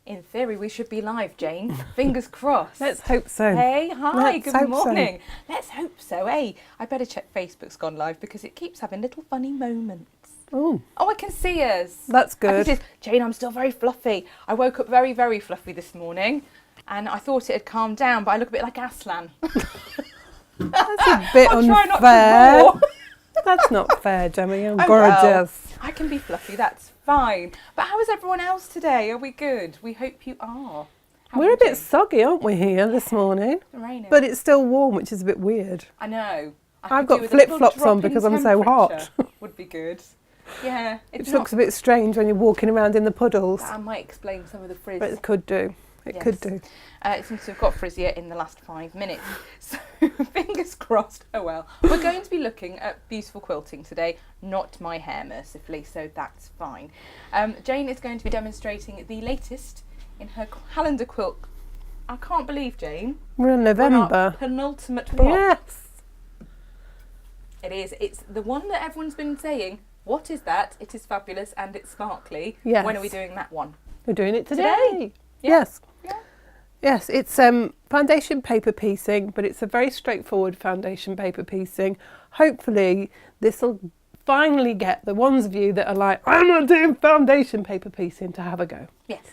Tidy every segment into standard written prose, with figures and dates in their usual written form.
In theory, we should be live, Jane. Fingers crossed. Let's hope so. Hey, hi, Let's good hope morning. Let's hope so. Hey, I better check Facebook's gone live because it keeps having little funny moments. Oh, I can see us. that's I can good. see us. Jane, I'm still very fluffy. I woke up very, very fluffy this morning and I thought it had calmed down, but I look a bit like Aslan. That's a bit I'll try not to unfair. roar. That's not fair, Gemma. You're Oh, well. gorgeous. I can be fluffy, that's fine. But how is everyone else today? Are we good? We hope you are. How We're are a bit you? soggy, aren't we, here this morning? It's raining. But it's still warm, which is a bit weird. I know. I've got flip-flops on because I'm so hot. Would be good. Yeah. It looks a bit strange when you're walking around in the puddles. That might explain some of the frizz. But it could do. It could do. It seems to have got frizzier in the last 5 minutes. So fingers crossed. Oh well. We're going to be looking at beautiful quilting today, not my hair mercifully, so that's fine. Jane is going to be demonstrating the latest in her calendar quilt. I can't believe, Jane. We're in We're November. our penultimate block. Yes. It is. It's the one that everyone's been saying, what is that? It is fabulous and it's sparkly. Yes. When are we doing that one? We're doing it today. Yeah. Yes. Yeah. Yes, it's foundation paper piecing, but it's a very straightforward foundation paper piecing. Hopefully this will finally get the ones of you that are like, I'm not doing foundation paper piecing, to have a go. Yes.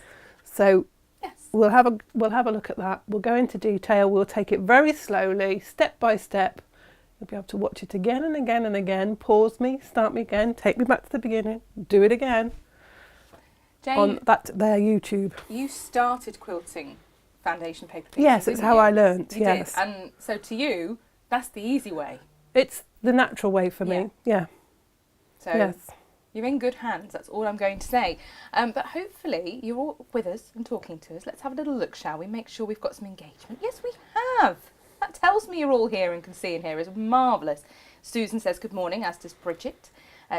So Yes. we'll have a look at that. We'll go into detail. We'll take it very slowly, step by step. You'll be able to watch it again and again and again. Pause me, start me again, take me back to the beginning, do it again. Jane, On their YouTube. you started quilting foundation paper piecing. Yes, it's didn't how you? I learnt. You Yes, did. And so to you, that's the easy way. it's the natural way for me. Yeah. So Yes. you're in good hands, that's all I'm going to say. But hopefully you're all with us and talking to us. Let's have a little look, shall we? Make sure we've got some engagement. Yes, we have. That tells me you're all here and can see and hear us. Marvellous. Susan says good morning, as does Bridget.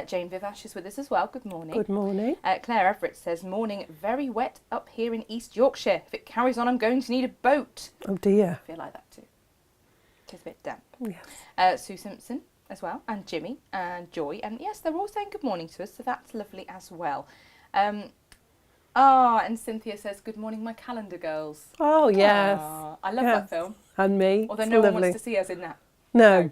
Jane Vivash is with us as well. Good morning. Good morning. Claire Everett says, morning, very wet up here in East Yorkshire. If it carries on, I'm going to need a boat. Oh dear. I feel like that too. It is a bit damp. Yes. Sue Simpson as well, and Jimmy and Joy. And yes, they're all saying good morning to us, so that's lovely as well. And Cynthia says, good morning, my calendar girls. Oh yes. I love that film. And me. Although It's no one lovely. wants to see us in that. No.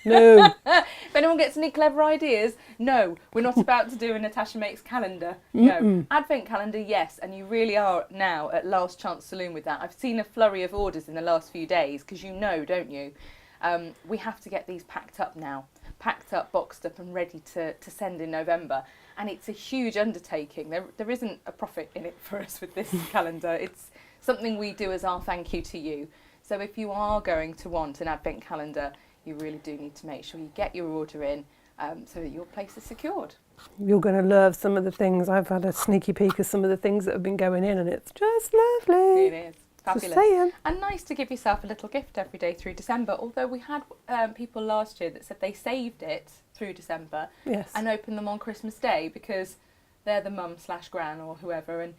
No. If anyone gets any clever ideas, no, we're not about to do a Natasha Makes calendar. No. Advent calendar, yes, and you really are now at Last Chance Saloon with that. I've seen a flurry of orders in the last few days, because you know, don't you? We have to get these packed up now. Packed up, boxed up and ready to send in November. And it's a huge undertaking. There isn't a profit in it for us with this calendar. It's something we do as our thank you to you. So if you are going to want an Advent calendar, you really do need to make sure you get your order in so that your place is secured. You're going to love some of the things. I've had a sneaky peek of some of the things that have been going in, and it's just lovely. It is. Fabulous. Just saying. And nice to give yourself a little gift every day through December. Although we had people last year that said they saved it through December Yes. and opened them on Christmas Day because they're the mum/gran or whoever, and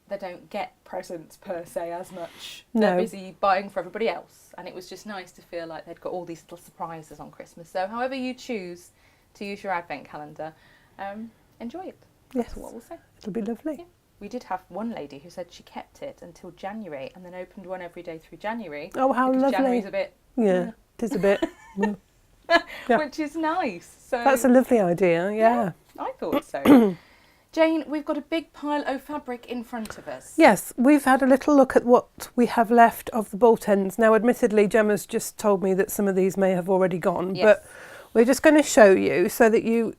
they don't get presents per se as much. No. They're busy buying for everybody else, and it was just nice to feel like they'd got all these little surprises on Christmas. So however you choose to use your Advent calendar, enjoy it. Yes. That's what we'll say. It'll be lovely. Yeah. We did have one lady who said she kept it until January and then opened one every day through January. Oh, how because lovely. January's a bit... Yeah, it is a bit. Yeah. Which is nice. So That's a lovely idea, yeah. I thought so. Jane, we've got a big pile of fabric in front of us. Yes, we've had a little look at what we have left of the bolt ends. Now, admittedly, Gemma's just told me that some of these may have already gone, Yes. but we're just going to show you so that you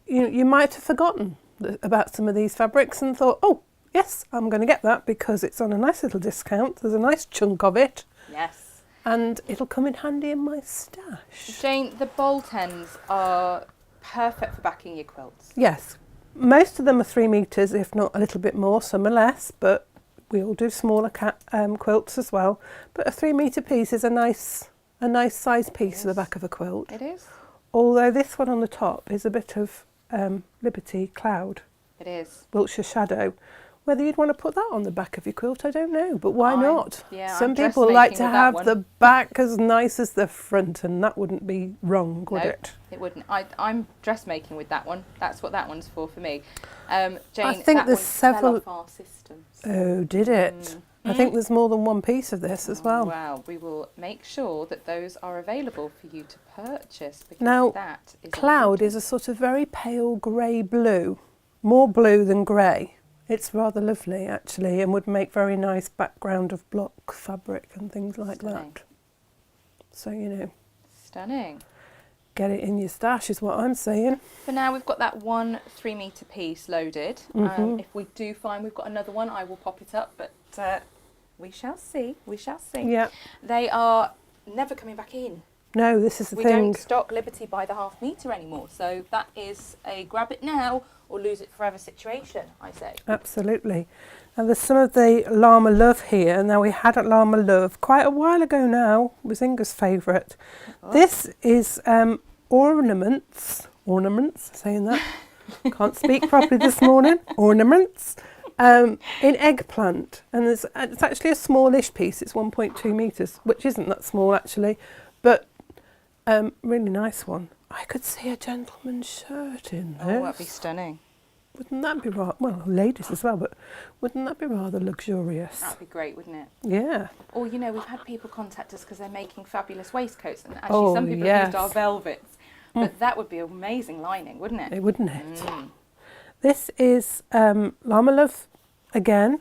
might have forgotten about some of these fabrics and thought, oh, yes, I'm going to get that because it's on a nice little discount. There's a nice chunk of it. Yes. And it'll come in handy in my stash. Jane, the bolt ends are perfect for backing your quilts. Yes, most of them are 3 metres, if not a little bit more. Some are less, but we all do smaller quilts as well. But a 3 metre piece is a nice size piece for the back of a quilt. It is. Although this one on the top is a bit of Liberty Cloud. It is. Wiltshire Shadow, Whether you'd want to put that on the back of your quilt, I don't know, but why not? Yeah, Some I'm people like dressmaking to with that have one. the back as nice as the front, and that wouldn't be wrong, would No, it? it wouldn't. I'm dressmaking with that one. That's what that one's for me. Jane, I think that there's one several. fell off our systems. Oh, did it? I think there's more than one piece of this as well. Wow, we will make sure that those are available for you to purchase, because Now, that is Cloud important. is a sort of very pale grey blue, more blue than grey. It's rather lovely actually, and would make very nice background of block fabric and things like Stunning. that. So, you know, Stunning. get it in your stash is what I'm saying. For now, we've got that one 3-metre piece loaded. If we do find we've got another one, I will pop it up, but we shall see. We shall see. Yeah. They are never coming back in. No, this is the We thing. don't stock Liberty by the half metre anymore, so that is a grab it now or lose it forever situation, I say. Absolutely. And there's some of the Llama Love here. Now, we had a Llama Love quite a while ago now. It was Inga's favourite. Oh. This is ornaments, saying that. Can't speak properly this morning. Ornaments in eggplant. And it's actually a smallish piece. It's 1.2 metres, which isn't that small actually. But really nice one. I could see a gentleman's shirt in this. Oh, that'd be stunning. Wouldn't that be rather, well, ladies as well, but wouldn't that be rather luxurious? That'd be great, wouldn't it? Yeah. Or, you know, we've had people contact us because they're making fabulous waistcoats, and actually Oh, some people yes. have used our velvets. But that would be amazing lining, wouldn't it? It wouldn't it? This is Llama Love again,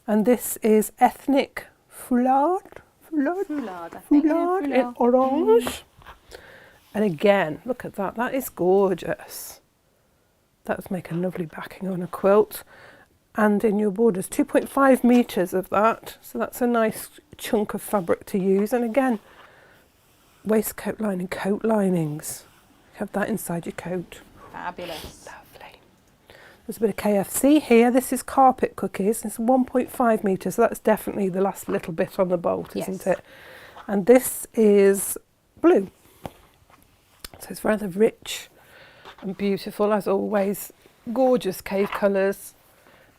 and this is ethnic foulard Foulard, I think. in orange. And again, look at that. That is gorgeous. That would make a lovely backing on a quilt. And in your borders, 2.5 metres of that. So that's a nice chunk of fabric to use. And again, waistcoat lining, coat linings. Have that inside your coat. Fabulous. Lovely. There's a bit of KFC here. This is carpet cookies. It's 1.5 metres. So that's definitely the last little bit on the bolt, isn't it? And this is blue. So it's rather rich and beautiful as always. Gorgeous cave colours.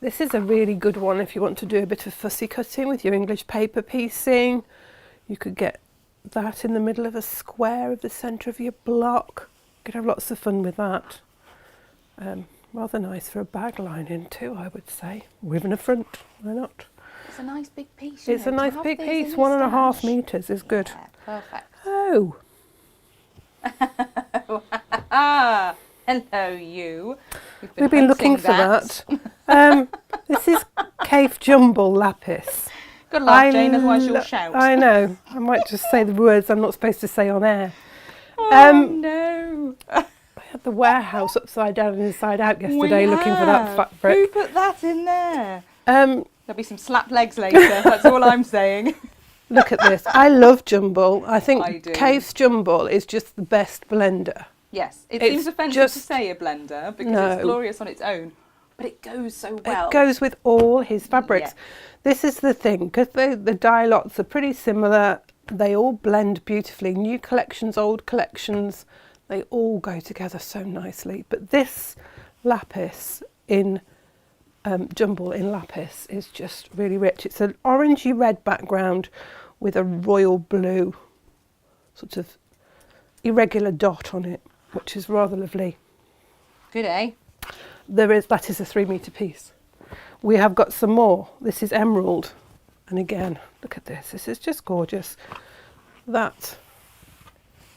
This is a really good one if you want to do a bit of fussy cutting with your English paper piecing. You could get that in the middle of a square of the centre of your block. You could have lots of fun with that. Rather nice for a bag lining too, I would say. Ribbon a front, why not? It's a nice big piece. It's a nice big piece. In 1.5 stash. metres is good. Yeah, perfect. Oh, Hello, you. we've been looking for that. This is Cave Jumble Lapis. Good luck, Jane, otherwise you'll shout. I know. I might just say the words I'm not supposed to say on air. Oh, no. I had the warehouse upside down and inside out yesterday looking for that Who fabric. put that in there? Um, There'll be some slap legs later, that's all I'm saying. look at this. I love Jumble. I I think do. Cave's Jumble is just the best blender. Yes, it It's seems offensive to just- say a blender because No. it's glorious on its own, but it goes so well. It goes with all his fabrics. Yeah. This is the thing, because the dye lots are pretty similar. They all blend beautifully. New collections, old collections, they all go together so nicely. But this lapis in Jumble in lapis is just really rich. It's an orangey red background with a royal blue sort of irregular dot on it, which is rather lovely. Good, eh? That is a 3 metre piece. We have got some more. This is emerald. And again, look at this. This is just gorgeous. That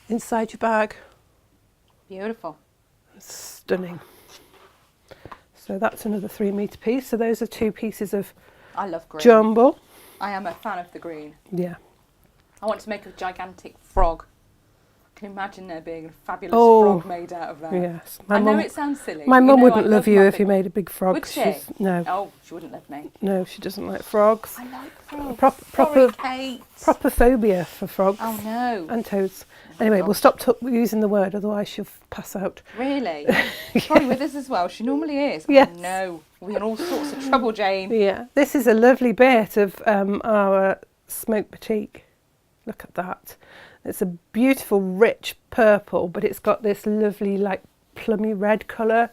inside your bag, Beautiful. stunning. So that's another 3 metre piece. So those are 2 pieces of I love green. Jumble. I am a fan of the green. Yeah. I want to make a gigantic frog. I can imagine there being a fabulous Oh, frog made out of that. Yes. I know it sounds silly. My You mum know, wouldn't I love you my if you big- made a big frog. Would she? No. Oh, she wouldn't love me. No, she doesn't like frogs. I like frogs. Proper Sorry, Kate. proper phobia for frogs. Oh no. And toads. Anyway, we'll stop using the word, otherwise she'll pass out. Really? Probably with us as well. She normally is. Yes. Oh, no. We're in all sorts of trouble, Jane. Yeah, this is a lovely bit of our smoked batik. Look at that. It's a beautiful, rich purple, but it's got this lovely, like, plummy red colour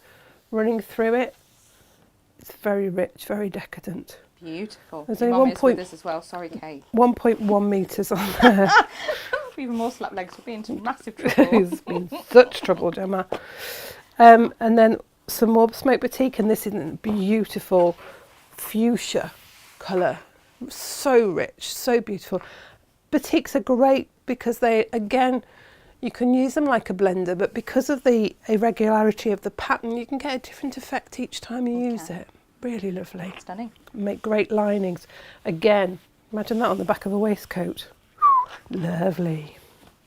running through it. It's very rich, very decadent. Beautiful. There's Your only mum 1 is point- with us as well. Sorry, Kate. 1.1 metres on there. Even more slap legs. We'll be into massive trouble. It's been such trouble, Gemma. And then some more smoke batik, and this is a beautiful fuchsia colour. So rich, so beautiful. Batiks are great because they, again, you can use them like a blender, but because of the irregularity of the pattern, you can get a different effect each time you use it. Really lovely. Stunning. Make great linings. Again, imagine that on the back of a waistcoat. Lovely.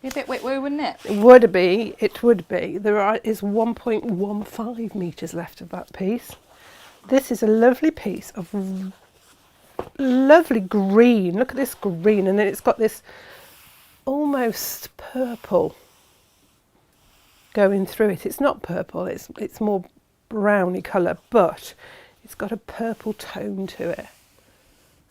Be a bit wet woo, wouldn't it? It would be. There is 1.15 metres left of that piece. This is a lovely piece of lovely green. Look at this green, and then it's got this almost purple going through it. It's not purple, it's more browny colour, but it's got a purple tone to it.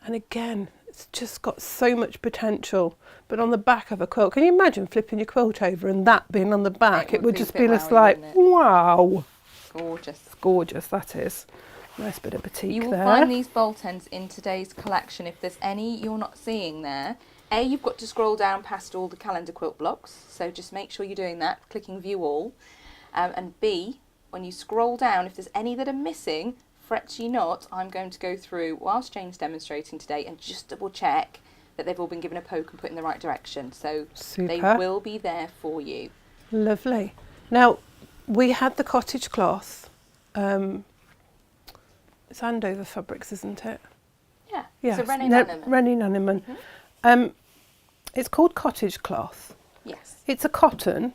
And again, it's just got so much potential. But on the back of a quilt, can you imagine flipping your quilt over and that being on the back? It would just be just like, wow. Gorgeous. It's gorgeous, that is. Nice bit of batik You will there. find these bolt ends in today's collection. If there's any you're not seeing there, A, you've got to scroll down past all the calendar quilt blocks, so just make sure you're doing that, clicking view all. And B, when you scroll down, if there's any that are missing, fret ye not, I'm going to go through whilst Jane's demonstrating today and just double check that they've all been given a poke and put in the right direction. So Super. they will be there for you. Lovely. Now, we had the cottage cloth. It's Andover Fabrics, isn't it? Yeah. Yes. So Rennie Nanneman. Rennie Nanneman. It's called cottage cloth. Yes. It's a cotton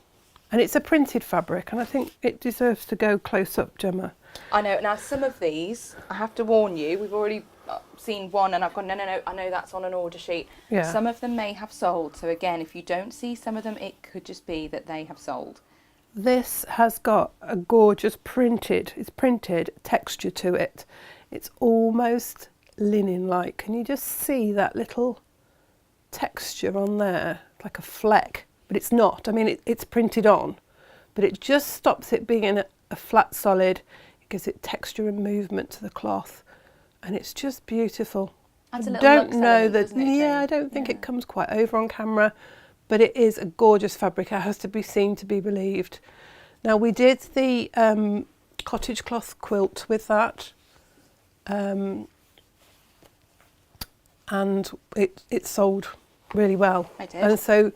and it's a printed fabric, and I think it deserves to go close up, Gemma. I know. Now, some of these, I have to warn you, we've already seen one and I've gone, no, I know that's on an order sheet. Yeah. Some of them may have sold. So again, if you don't see some of them, it could just be that they have sold. This has got a gorgeous printed texture to it. It's almost linen-like. Can you just see that little texture on there? Like a fleck, but it's not. I mean, it's printed on, but it just stops it being a flat solid. It gives it texture and movement to the cloth, and it's just beautiful. Adds a I little don't luxe know element, that. doesn't it, Yeah, Jane? I don't think it comes quite over on camera, but it is a gorgeous fabric. It has to be seen to be believed. Now, we did the cottage cloth quilt with that, and it sold really well. I did. And so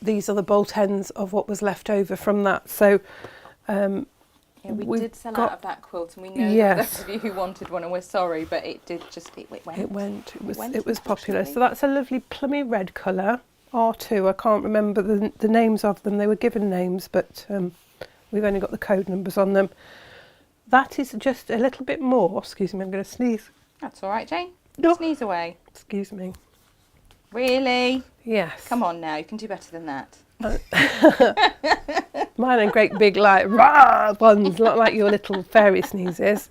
these are the bolt ends of what was left over from that. So Yeah, we we've did sell got- out of that quilt, and we know Yes. those of you who wanted one, and we're sorry, but it did just it went. It was popular. So that's a lovely plummy red colour. R2, I can't remember the names of them. They were given names, but we've only got the code numbers on them. That is just a little bit more. Excuse me, I'm going to sneeze. That's all right, Jane. No. Sneeze away. Excuse me. Really? Yes. Come on now, you can do better than that. Mine are great big like rah ones, not like your little fairy sneezes.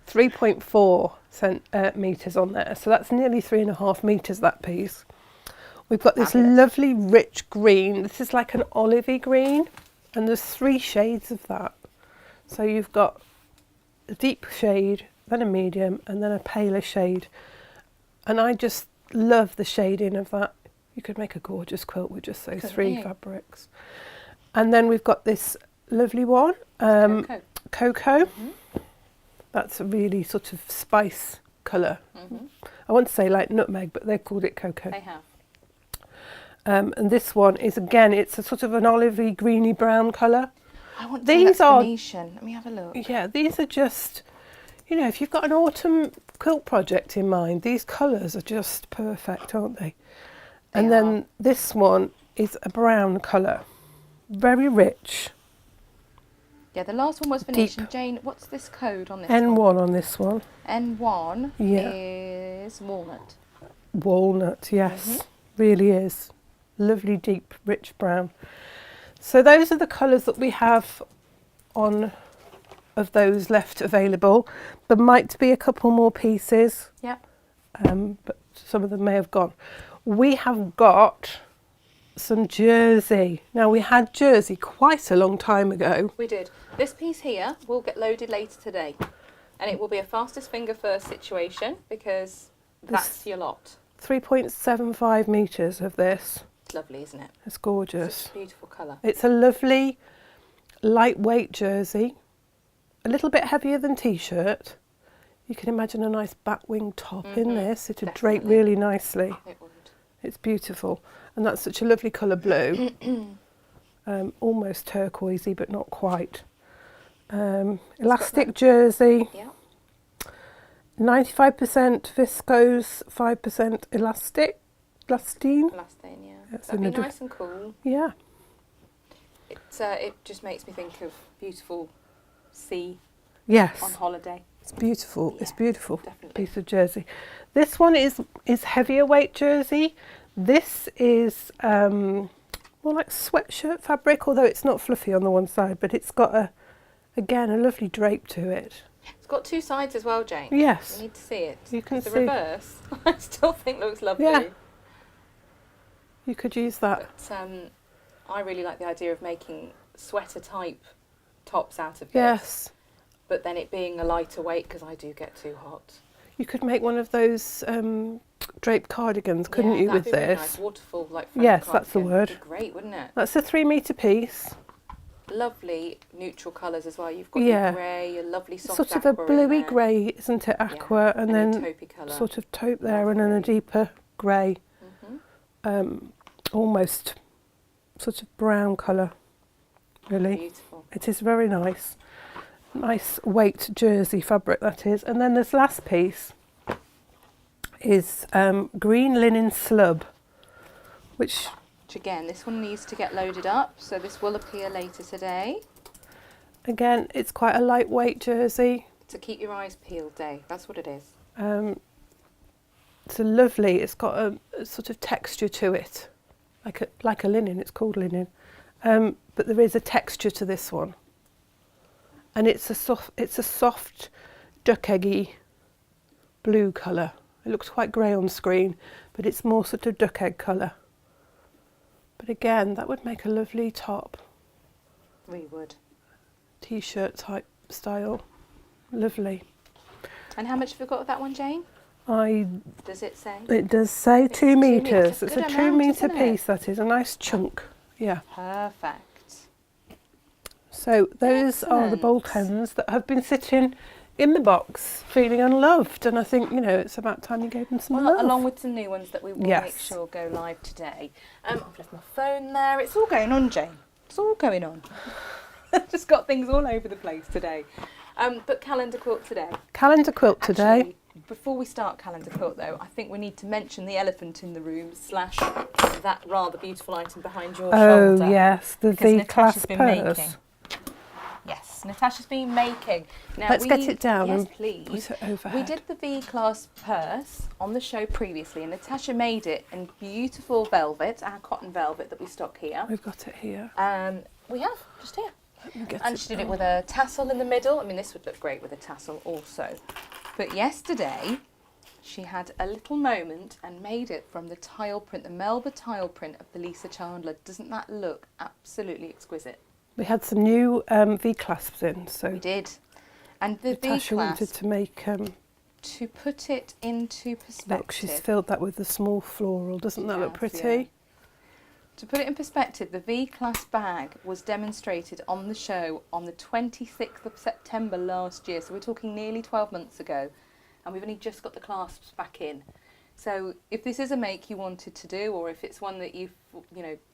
3.4 metres on there. So that's nearly 3.5 metres, that piece. We've got this Fabulous. lovely rich green. This is like an olivey green, and there's 3 shades of that. So you've got a deep shade, then a medium, and then a paler shade. And I just love the shading of that. You could make a gorgeous quilt with just those Couldn't 3 you? fabrics. And then we've got this lovely one, Cocoa. cocoa. That's a really sort of spice colour. I want to say like nutmeg, but they've called it cocoa. They have. And this one is, again, it's a sort of an olivey, greeny brown colour. I want These to are- Venetian. Let me have a look. Yeah, these are just, you know, if you've got an autumn quilt project in mind, these colours are just perfect, aren't they? And They then this one is a brown colour, very rich. Yeah, the last one was Venetian. Jane, what's this code on this N1 one? on this one. N1 Yeah. is walnut. Walnut, yes, really is. Lovely, deep, rich brown. So those are the colours that we have on of those left available. There might be a couple more pieces, Yep. but some of them may have gone. We have got some jersey. Now, we had jersey quite a long time ago. We did. This piece here will get loaded later today. And it will be a fastest finger first situation because that's your lot. 3.75 metres of this. It's lovely, isn't it? It's gorgeous. It's a beautiful colour. It's a lovely, lightweight jersey. A little bit heavier than t-shirt. You can imagine a nice batwing top in this. It'd drape really nicely. It would. It's beautiful. And that's such a lovely colour blue. Almost turquoisey, but not quite. Elastic jersey. Yeah. 95% viscose, 5% elastic. Elastine. Elastane, yeah. That's That'd be nice and cool. Yeah. It just makes me think of beautiful sea Yes. on holiday. It's beautiful. Yeah, it's beautiful definitely. piece of jersey. This one is heavier weight jersey. This is more like sweatshirt fabric, although it's not fluffy on the one side, but it's got again a lovely drape to it. It's got two sides as well, Jane. Yes. You need to see it. You can the see. reverse, I still think looks lovely. Yeah. You could use that. But I really like the idea of making sweater type tops out of this. Yes. But then it being a lighter weight because I do get too hot. You could make one of those draped cardigans, couldn't you, with that'd be really this? nice. Waterfall, like Yes, that's the cardigan. word. That'd be great, wouldn't it? That's a 3 metre piece. Lovely neutral colours as well. You've got Yeah. your grey, your lovely soft Sort of a aqua in bluey there. grey, isn't it? Aqua, and your then taupey colour. sort of taupe there, and then a deeper grey. Almost sort of brown colour, really. Beautiful. It is very nice. Nice weight jersey fabric, that is. And then this last piece is green linen slub, which Again, this one needs to get loaded up, so this will appear later today. again, it's quite a lightweight jersey. To keep your eyes peeled day, that's what it is. It's a lovely, it's got a sort of texture to it, like a linen, it's called linen. But there is a texture to this one. And it's a soft duck eggy blue colour. It looks quite grey on screen, but it's more sort of duck egg colour. But again, that would make a lovely top. We would. T-shirt type style. Lovely. And how much have you got of that one, Jane? Does it say? It does say It's 2 2 metres. metres. It's Good a 2 amount, metre isn't it? piece, that is. A nice chunk. Yeah. Perfect. So those are the bolt Excellent. hens that have been sitting in the box feeling unloved, and I think, you know, it's about time you gave them some love. Along with some new ones that we will Yes. make sure go live today. I've left my phone there. It's all going on, Jane. It's all going on. Just got things all over the place today. But calendar quilt today. Calendar quilt today. Actually, before we start calendar quilt though, I think we need to mention the elephant in the room / that rather beautiful item behind your Oh shoulder. yes, the Because V-clasp Natasha's been purse. making. Yes, Natasha's been making. Now Let's get it down Yes, and please. put it overhead. We did the V-clasp purse on the show previously, and Natasha made it in beautiful velvet, our cotton velvet that we stock here. We've got it here. We have, just here. Let me get And it she did it down. with a tassel in the middle. I mean, this would look great with a tassel also. But yesterday, she had a little moment and made it from the tile print, the Melba tile print of the Lisa Chandler. Doesn't that look absolutely exquisite? We had some new V-clasps in, so We did. And the Natasha wanted V-clasp, to make. to put it into perspective. Look, she's filled that with the small floral. Doesn't that look Yes, pretty? yeah. To put it in perspective, the V-clasp bag was demonstrated on the show on the 26th of September last year. So we're talking nearly 12 months ago. And we've only just got the clasps back in. So if this is a make you wanted to do, or if it's one that you've,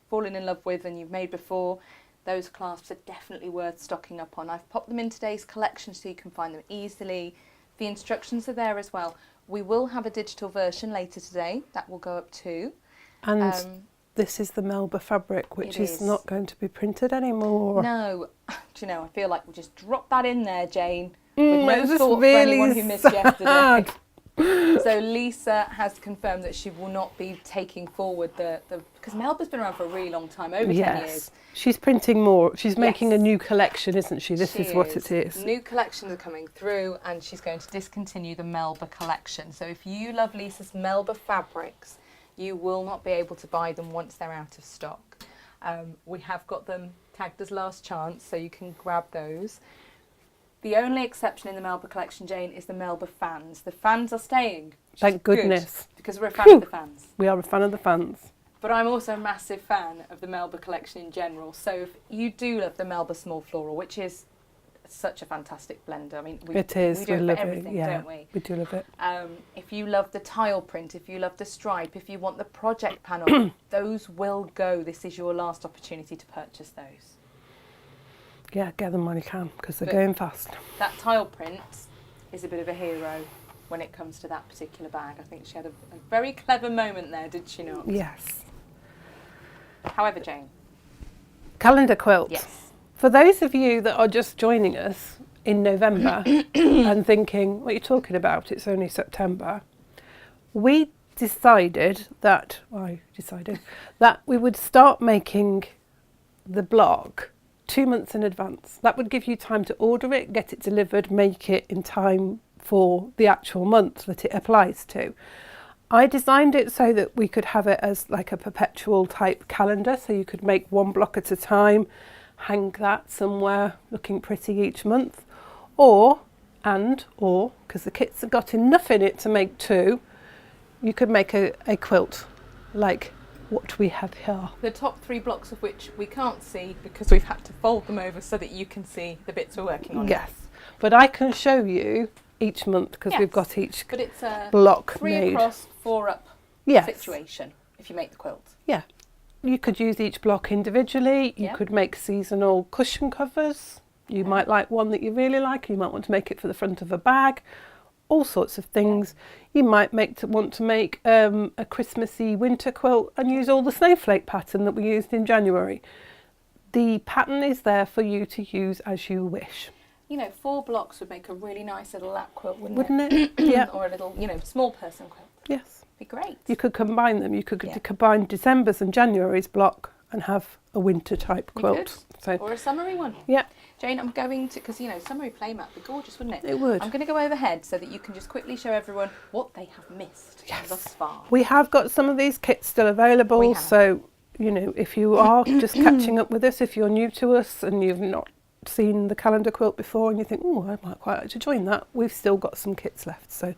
fallen in love with and you've made before, those clasps are definitely worth stocking up on. I've popped them in today's collection so you can find them easily. The instructions are there as well. We will have a digital version later today. That will go up too. And this is the Melba fabric, which It is is. not going to be printed anymore. No, do you know, I feel like we'll just drop that in there, Jane, It with was no thought really for anyone who missed sad. yesterday. So Lisa has confirmed that she will not be taking forward because Melba's been around for a really long time, over 10 years. She's printing more. She's making a Yes. new collection, isn't she? This She is what it is. New collections are coming through and she's going to discontinue the Melba collection. So if you love Lisa's Melba fabrics, you will not be able to buy them once they're out of stock. We have got them tagged as last chance, so you can grab those. The only exception in the Melba collection, Jane, is the Melba fans. The fans are staying. Thank goodness. Because we're a fan of the fans. We are a fan of the fans. But I'm also a massive fan of the Melba collection in general. So if you do love the Melba Small Floral, which is such a fantastic blender. I mean, we do it for everything, don't we? We do love it. If you love the tile print, if you love the stripe, if you want the project panel, those will go. This is your last opportunity to purchase those. Yeah, get them when you can, because they're going fast. That tile print is a bit of a hero when it comes to that particular bag. I think she had a very clever moment there, did she not? Yes. However, Jane. Calendar quilt. Yes. For those of you that are just joining us in November and thinking, what are you talking about? It's only September. We decided that we would start making the block 2 months in advance. That would give you time to order it, get it delivered, make it in time for the actual month that it applies to. I designed it so that we could have it as like a perpetual type calendar, so you could make one block at a time, hang that somewhere looking pretty each month, or because the kits have got enough in it to make two, you could make a quilt like what we have here. The top 3 blocks of which we can't see because we've had to fold them over so that you can see the bits we're working on. Yes, but I can show you each month because we've got each but it's a block 3 made. across, 4 up situation if you make the quilt. Yeah, you could use each block individually. You could make seasonal cushion covers. You might like one that you really like. You might want to make it for the front of a bag. All sorts of things. You might want to make a Christmassy winter quilt and use all the snowflake pattern that we used in January. The pattern is there for you to use as you wish. You know, 4 blocks would make a really nice little lap quilt, wouldn't it? Yeah. Or a little, small person quilt. Yes. Be great. You could combine them. You could combine December's and January's block and have a winter type quilt. Or a summery one. Yeah. Jane, I'm going to, because summery playmat would be gorgeous, wouldn't it? It would. I'm going to go overhead so that you can just quickly show everyone what they have missed thus far. We have got some of these kits still available, so if you are just catching up with us, if you're new to us and you've not seen the calendar quilt before and you think, oh, I might quite like to join that, we've still got some kits left. So,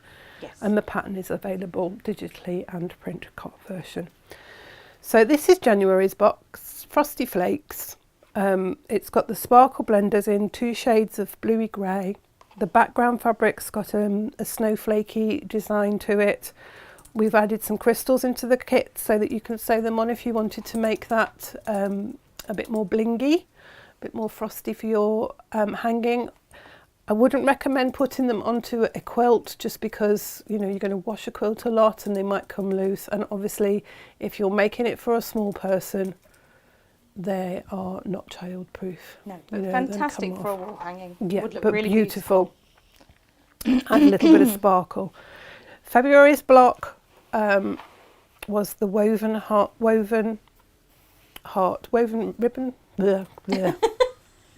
and the pattern is available digitally and print version. So this is January's box, Frosty Flakes. It's got the sparkle blenders in 2 shades of bluey grey. The background fabric's got a snowflakey design to it. We've added some crystals into the kit so that you can sew them on if you wanted to make that a bit more blingy, a bit more frosty for your hanging. I wouldn't recommend putting them onto a quilt just because you're going to wash a quilt a lot and they might come loose, and obviously if you're making it for a small person, they are not child-proof. No, but fantastic for a wall hanging. Yeah, would look but really beautiful. And a little bit of sparkle. February's block was the woven ribbon. Blah, blah.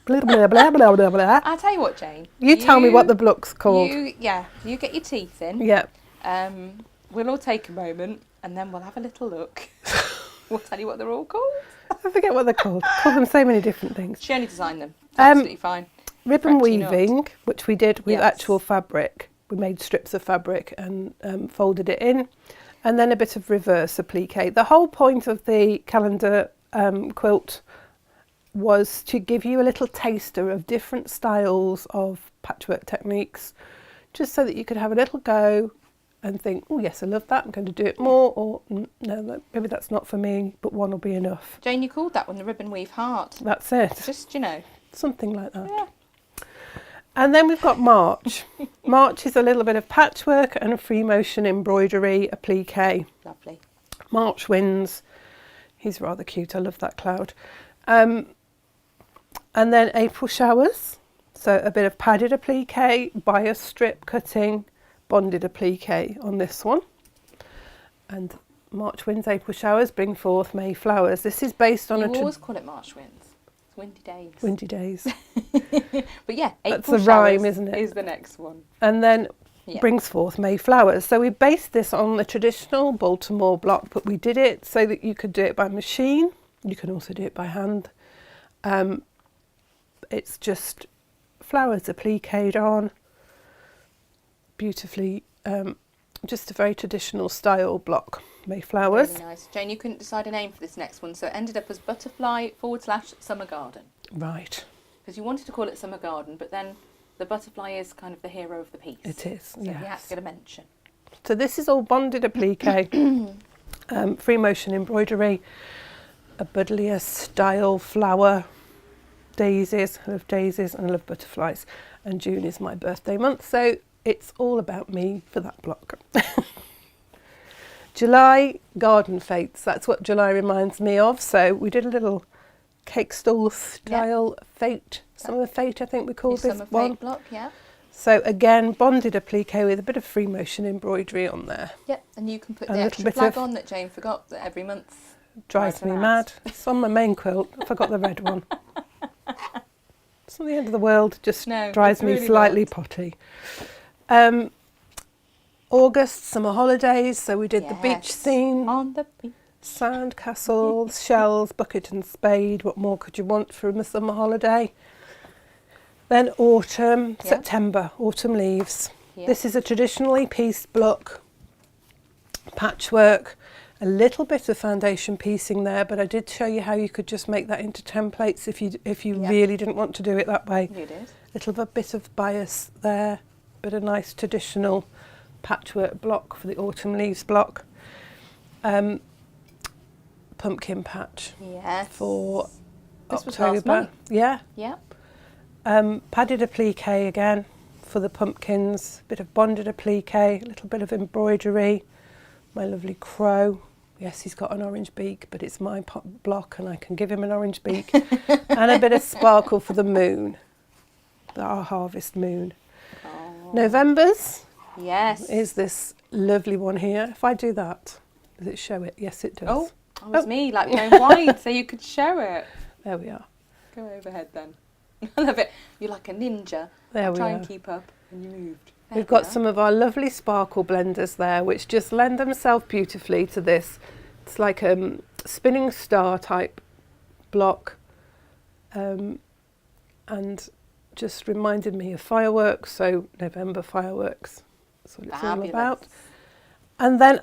Blah, blah, blah, blah, blah, blah. I'll tell you what, Jane. You tell me what the block's called. You get your teeth in. Yeah. We'll all take a moment and then we'll have a little look. We'll tell you what they're all called. I forget what they're called. Call them so many different things. She only designed them. Absolutely fine. Ribbon weaving, which we did with actual fabric. We made strips of fabric and folded it in. And then a bit of reverse applique. The whole point of the calendar quilt was to give you a little taster of different styles of patchwork techniques, just so that you could have a little go and think, oh yes, I love that, I'm going to do it more, or no, maybe that's not for me, but one will be enough. Jane, you called that one the ribbon weave heart. That's it. Just, something like that. Yeah. And then we've got March. March is a little bit of patchwork and a free motion embroidery applique. Lovely. March winds. He's rather cute. I love that cloud. And then April showers. So a bit of padded applique, bias strip cutting, bonded applique on this one. And March winds, April showers bring forth May flowers. This is based on You always call it March winds. It's windy days. Windy days. But yeah, April that's a showers rhyme, isn't it? Is the next one. And then brings forth May flowers. So we based this on the traditional Baltimore block, but we did it so that you could do it by machine. You can also do it by hand. It's just flowers are pliqued on. Beautifully, just a very traditional style block Mayflowers. Really nice. Jane, you couldn't decide a name for this next one, so it ended up as butterfly/summer garden. Right. Because you wanted to call it summer garden, but then the butterfly is kind of the hero of the piece. It is, so you had to get a mention. So this is all bonded applique, free motion embroidery, a buddleia style flower, daisies. I love daisies and I love butterflies. And June is my birthday month, so it's all about me for that block. July, garden fates. That's what July reminds me of. So we did a little cake stall style fete. Summer fete, I think we called this summer one. fete block, yeah. So again, bonded applique with a bit of free motion embroidery on there. Yep, and you can put A the little extra bit flag of- on that Jane forgot that every month. Drives me mad. It's on my main quilt. I forgot the red one. It's not the end of the world. Just No, drives it's me really slightly not. potty. August, summer holidays. So we did the beach Yes, scene. on the beach. Sand castles, shells, bucket and spade. What more could you want from a summer holiday? Then autumn, Yeah. September, autumn leaves. Yeah. This is a traditionally pieced block, patchwork, a little bit of foundation piecing there, but I did show you how you could just make that into templates if you Yeah. really didn't want to do it that way. You did. Little bit of bias there, but a nice traditional patchwork block for the autumn leaves block. Pumpkin patch Yes. for This was October. last month. Yeah. Yeah. Padded applique again for the pumpkins, bit of bonded applique, a little bit of embroidery, my lovely crow. Yes, he's got an orange beak, but it's my block and I can give him an orange beak. And a bit of sparkle for the moon, our harvest moon. Oh. November's Yes. is this lovely one here. If I do that, does it show it? Yes, it does. Oh, that was me, like going wide so you could show it. There we are. Go overhead then. I love it. You're like a ninja. There we Try are. and keep up, and you moved. There We've we got are. some of our lovely sparkle blenders there, which just lend themselves beautifully to this. It's like a spinning star type block, and just reminded me of fireworks. So November fireworks. That's what it's all Fabulous. about. And then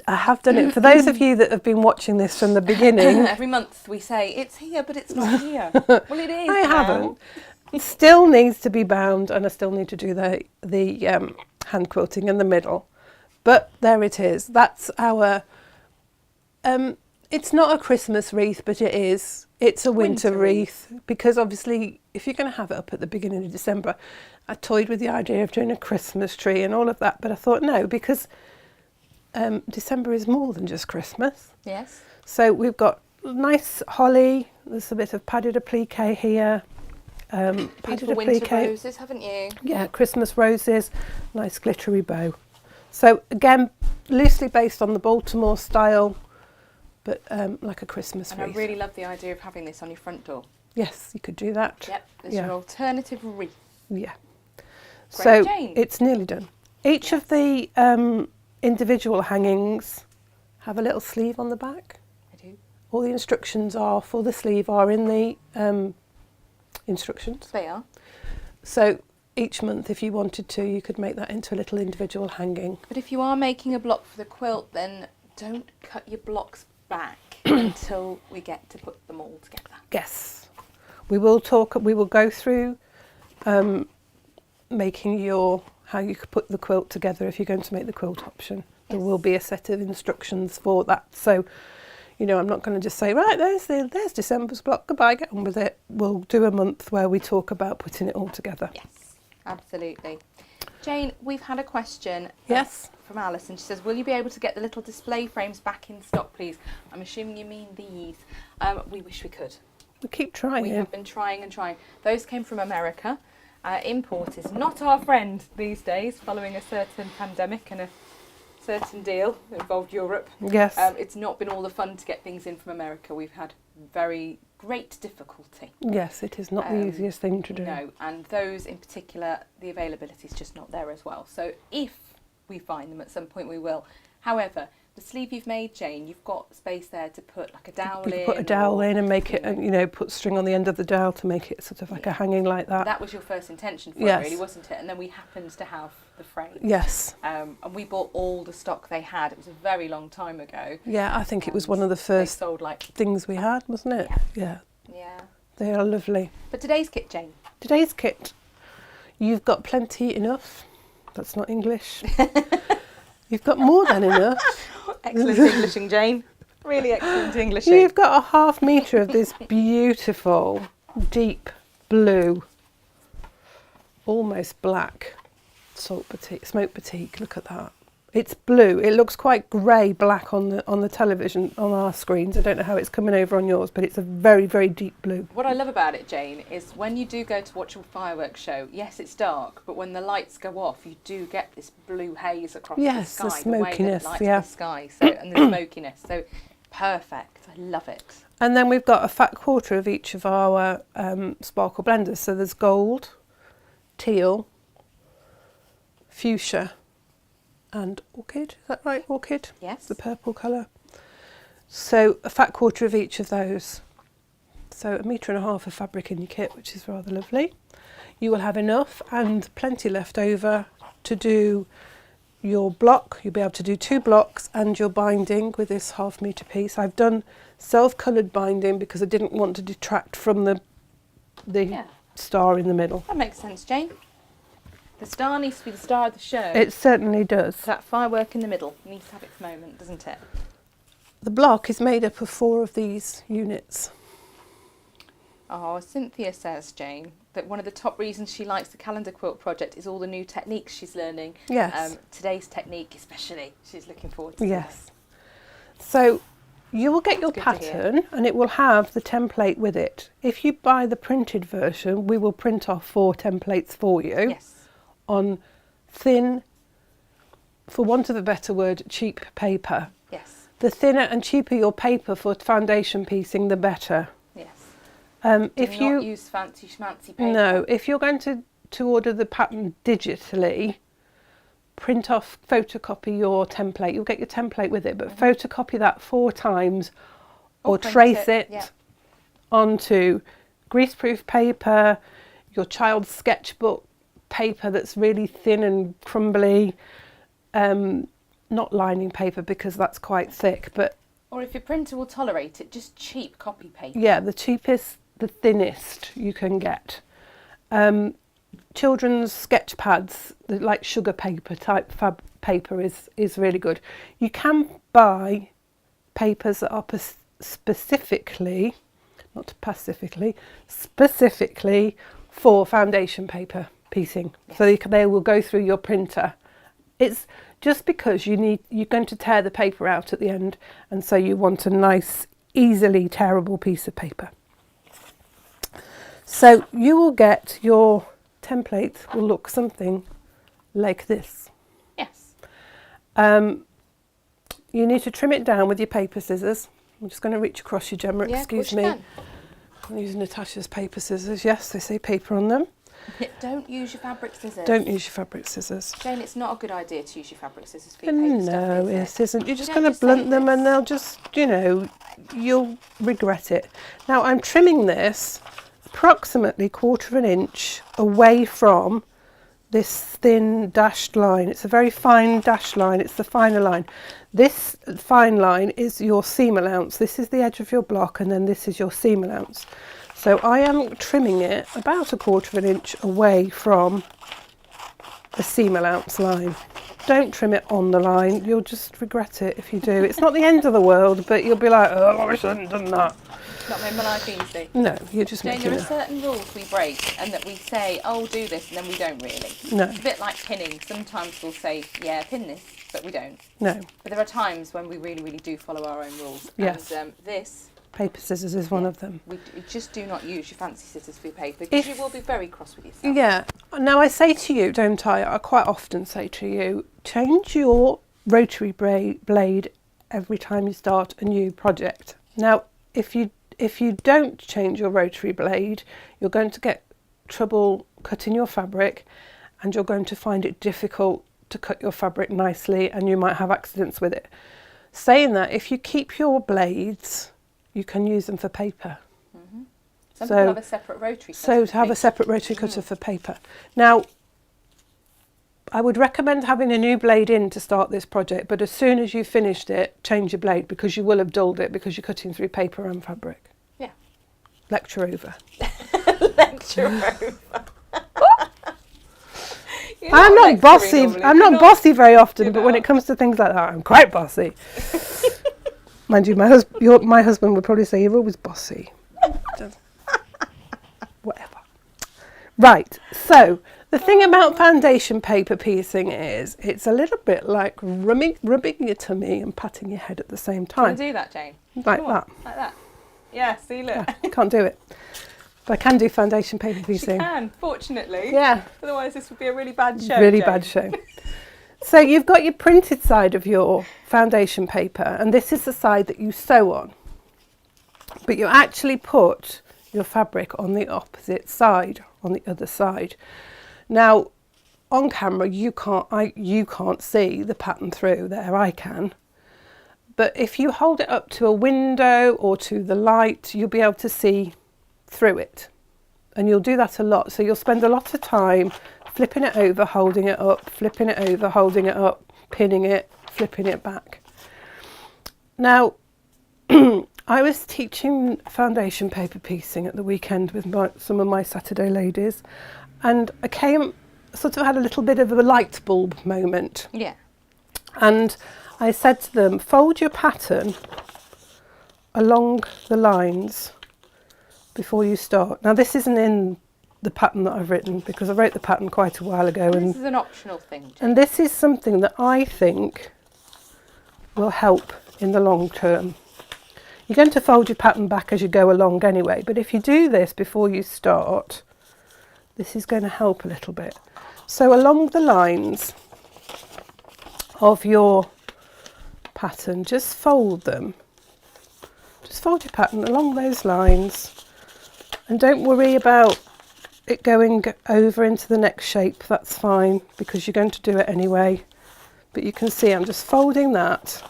I have done it for those of you that have been watching this from the beginning. Every month we say it's here, but it's not here. Well, it is. I now. haven't. It still needs to be bound, and I still need to do the hand quilting in the middle. But there it is. That's our. It's not a Christmas wreath, but it is. It's a winter wreath because obviously, if you're going to have it up at the beginning of December, I toyed with the idea of doing a Christmas tree and all of that, but I thought no, because December is more than just Christmas. Yes. So we've got nice holly. There's a bit of padded applique here. Padded Beautiful applique. winter roses, haven't you? Yeah, Christmas roses, nice glittery bow. So again, loosely based on the Baltimore style, but like a Christmas And wreath. I really love the idea of having this on your front door. Yes, you could do that. Yep, it's Yeah. your alternative wreath. Yeah. Great, So Jane. it's nearly done. Each of the individual hangings have a little sleeve on the back. I do. All the instructions are for the sleeve are in the instructions. They are. So each month, if you wanted to, you could make that into a little individual hanging. But if you are making a block for the quilt, then don't cut your blocks back until we get to put them all together. Yes, we will go through making how you could put the quilt together if you're going to make the quilt option. There Yes. will be a set of instructions for that. So, I'm not going to just say, right, there's December's block, goodbye, get on with it. We'll do a month where we talk about putting it all together. Yes, absolutely. Jane, we've had a question Yes. from Alice, and she says, will you be able to get the little display frames back in stock, please? I'm assuming you mean these. We wish we could. We keep trying. We have been trying and trying. Those came from America. Import is not our friend these days, following a certain pandemic and a certain deal that involved Europe. Yes. It's not been all the fun to get things in from America. We've had very great difficulty. Yes, it is not the easiest thing to do. No, and those in particular, the availability is just not there as well. So if we find them at some point, we will. However, the the sleeve you've made, Jane, you've got space there to put like a dowel in. You could put a dowel in and make it, and put string on the end of the dowel to make it sort of like a hanging like that. That was your first intention for it, really, wasn't it? And then we happened to have the frame. Yes. And we bought all the stock they had. It was a very long time ago. Yeah, I think it was one of the first things we had, wasn't it? Yeah. Yeah. They are lovely. But today's kit, Jane. Today's kit, you've got plenty enough. That's not English. You've got more than enough. Excellent Englishing, Jane. Really excellent Englishing. You've got a 1/2 metre of this beautiful, deep blue, almost black smoke batik. Look at that. It's blue. It looks quite grey black on the television on our screens. I don't know how it's coming over on yours, but it's a very, very deep blue. What I love about it, Jane, is when you do go to watch a fireworks show, yes, it's dark, but when the lights go off, you do get this blue haze across the sky. The smokiness, the way that it lights the sky, and the smokiness. So perfect. I love it. And then we've got a fat quarter of each of our sparkle blenders. So there's gold, teal, fuchsia, and orchid. Is that right? Orchid? Yes. The purple colour. So a fat quarter of each of those. So 1.5 metre of fabric in your kit, which is rather lovely. You will have enough and plenty left over to do your block. You'll be able to do 2 blocks and your binding with this 1/2 metre piece. I've done self-coloured binding because I didn't want to detract from the star in the middle. That makes sense, Jane. The star needs to be the star of the show. It certainly does. That firework in the middle needs to have its moment, doesn't it? The block is made up of 4 of these units. Oh, Cynthia says, Jane, that one of the top reasons she likes the calendar quilt project is all the new techniques she's learning. Yes. Today's technique especially, she's looking forward to. Yes. So you will get your pattern and it will have the template with it. If you buy the printed version, we will print off 4 templates for you. Yes. On thin, for want of a better word, cheap paper. Yes. The thinner and cheaper your paper for foundation piecing, the better. Yes. If Do you not use fancy schmancy paper. No, if you're going to order the pattern digitally, print off, photocopy your template. You'll get your template with it, but photocopy that 4 times or trace it onto greaseproof paper, your child's sketchbook paper that's really thin and crumbly, not lining paper because that's quite thick, but or if your printer will tolerate it, just cheap copy paper. Yeah, the cheapest, the thinnest you can get. Children's sketch pads, like sugar paper type paper is really good. You can buy papers that are specifically for foundation paper piecing. Yes. So they will go through your printer. It's just because you're going to tear the paper out at the end, and so you want a nice, easily tearable piece of paper. So you will get your template will look something like this. Yes. You need to trim it down with your paper scissors. I'm just going to reach across you, Gemma, excuse me. I'm using Natasha's paper scissors. Yes, they say paper on them. Don't use your fabric scissors. Don't use your fabric scissors. Jane, it's not a good idea to use your fabric scissors for your paper stuff, No, it isn't. You're just going to blunt them and they'll just, you'll regret it. Now I'm trimming this approximately 1/4 inch away from this thin dashed line. It's a very fine dashed line. It's the finer line. This fine line is your seam allowance. This is the edge of your block and then this is your seam allowance. So I am trimming it about 1/4 inch away from the seam allowance line. Don't trim it on the line. You'll just regret it if you do. It's not the end of the world, but you'll be like, oh, I shouldn't have done that. Not made my life easy. No, you're just Jane, making there are certain rules we break and that we say, oh, do this, and then we don't really. No. It's a bit like pinning. Sometimes we'll say, yeah, pin this, but we don't. No. But there are times when we really, really do follow our own rules. Yes. And this... Paper scissors is one of them. We just do not use your fancy scissors for your paper because you will be very cross with yourself. Yeah. Now I say to you, don't I? I quite often say to you, change your rotary blade every time you start a new project. Now, if you don't change your rotary blade, you're going to get trouble cutting your fabric and you're going to find it difficult to cut your fabric nicely and you might have accidents with it. Saying that, if you keep your blades, you can use them for paper. Some people have a separate rotary cutter. So to have a separate rotary cutter for paper. Now, I would recommend having a new blade in to start this project, but as soon as you've finished it, change your blade, because you will have dulled it because you're cutting through paper and fabric. Yeah. Lecture over. Lecture over. I'm not bossy. I'm not bossy very often, but when it comes to things like that, I'm quite bossy. Mind you, my husband would probably say you're always bossy. Whatever. Right. So the thing about foundation paper piecing is it's a little bit like rubbing your tummy and patting your head at the same time. Can you do that, Jane? Like that. Like that. Yeah. See, look. Yeah, can't do it. But I can do foundation paper piecing. She can, fortunately. Yeah. Otherwise, this would be a really bad show. Really Jane. bad show. So you've got your printed side of your foundation paper, and this is the side that you sew on. But you actually put your fabric on the opposite side, on the other side. Now, on camera, you can't see the pattern through there. I can. But if you hold it up to a window or to the light, you'll be able to see through it. And you'll do that a lot. So you'll spend a lot of time flipping it over, holding it up, flipping it over, holding it up, pinning it, flipping it back. Now, I was teaching foundation paper piecing at the weekend with some of my Saturday ladies, and I had a little bit of a light bulb moment. Yeah. And I said to them, fold your pattern along the lines before you start. Now, this isn't in the pattern that I've written, because I wrote the pattern quite a while ago. This is an optional thing, Jane. And this is something that I think will help in the long term. You're going to fold your pattern back as you go along anyway, but if you do this before you start, this is going to help a little bit. So along the lines of your pattern, just fold them. Just fold your pattern along those lines, and don't worry about it going over into the next shape. That's fine, because you're going to do it anyway. But you can see I'm just folding that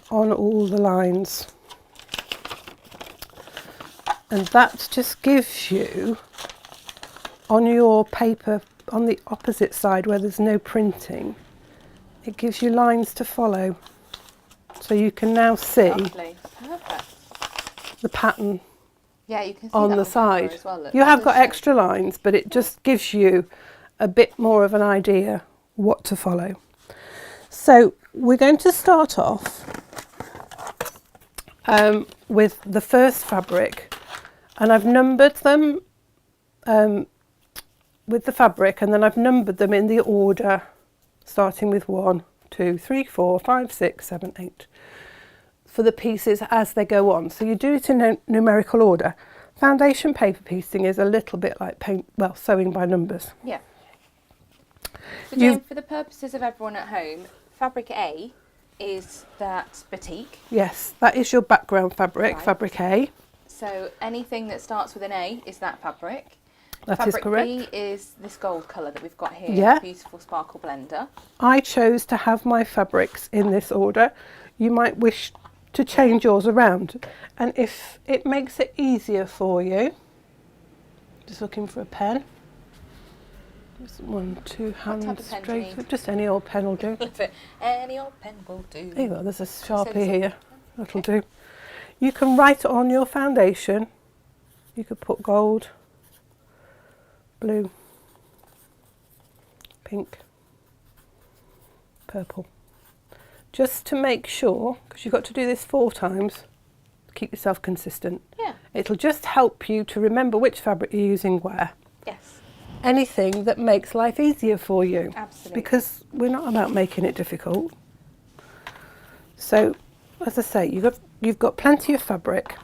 on all the lines, and that just gives you, on your paper on the opposite side where there's no printing, it gives you lines to follow, so you can now see the pattern. Yeah, you can see on that the side as well. Look, you have got extra lines, but it just gives you a bit more of an idea what to follow. So we're going to start off with the first fabric, and I've numbered them with the fabric, and then I've numbered them in the order starting with 1, 2, 3, 4, 5, 6, 7, 8 for the pieces as they go on. So you do it in numerical order. Foundation paper piecing is a little bit like sewing by numbers. Yeah. So Jane, for the purposes of everyone at home, fabric A is that batik. Yes, that is your background fabric, right. Fabric A. So anything that starts with an A is that fabric. That is correct. Fabric B is this gold colour that we've got here, yeah. Beautiful sparkle blender. I chose to have my fabrics in this order. You might wish to change yours around, and if it makes it easier for you, just looking for a pen. Just 1, 2 hands straight. Just any old pen will do. Any old pen will do. There you go, there's a Sharpie here. That'll do. You can write on your foundation. You could put gold, blue, pink, purple. Just to make sure, because you've got to do this 4 times, keep yourself consistent. Yeah. It'll just help you to remember which fabric you're using where. Yes. Anything that makes life easier for you. Absolutely. Because we're not about making it difficult. So, as I say, you've got plenty of fabric.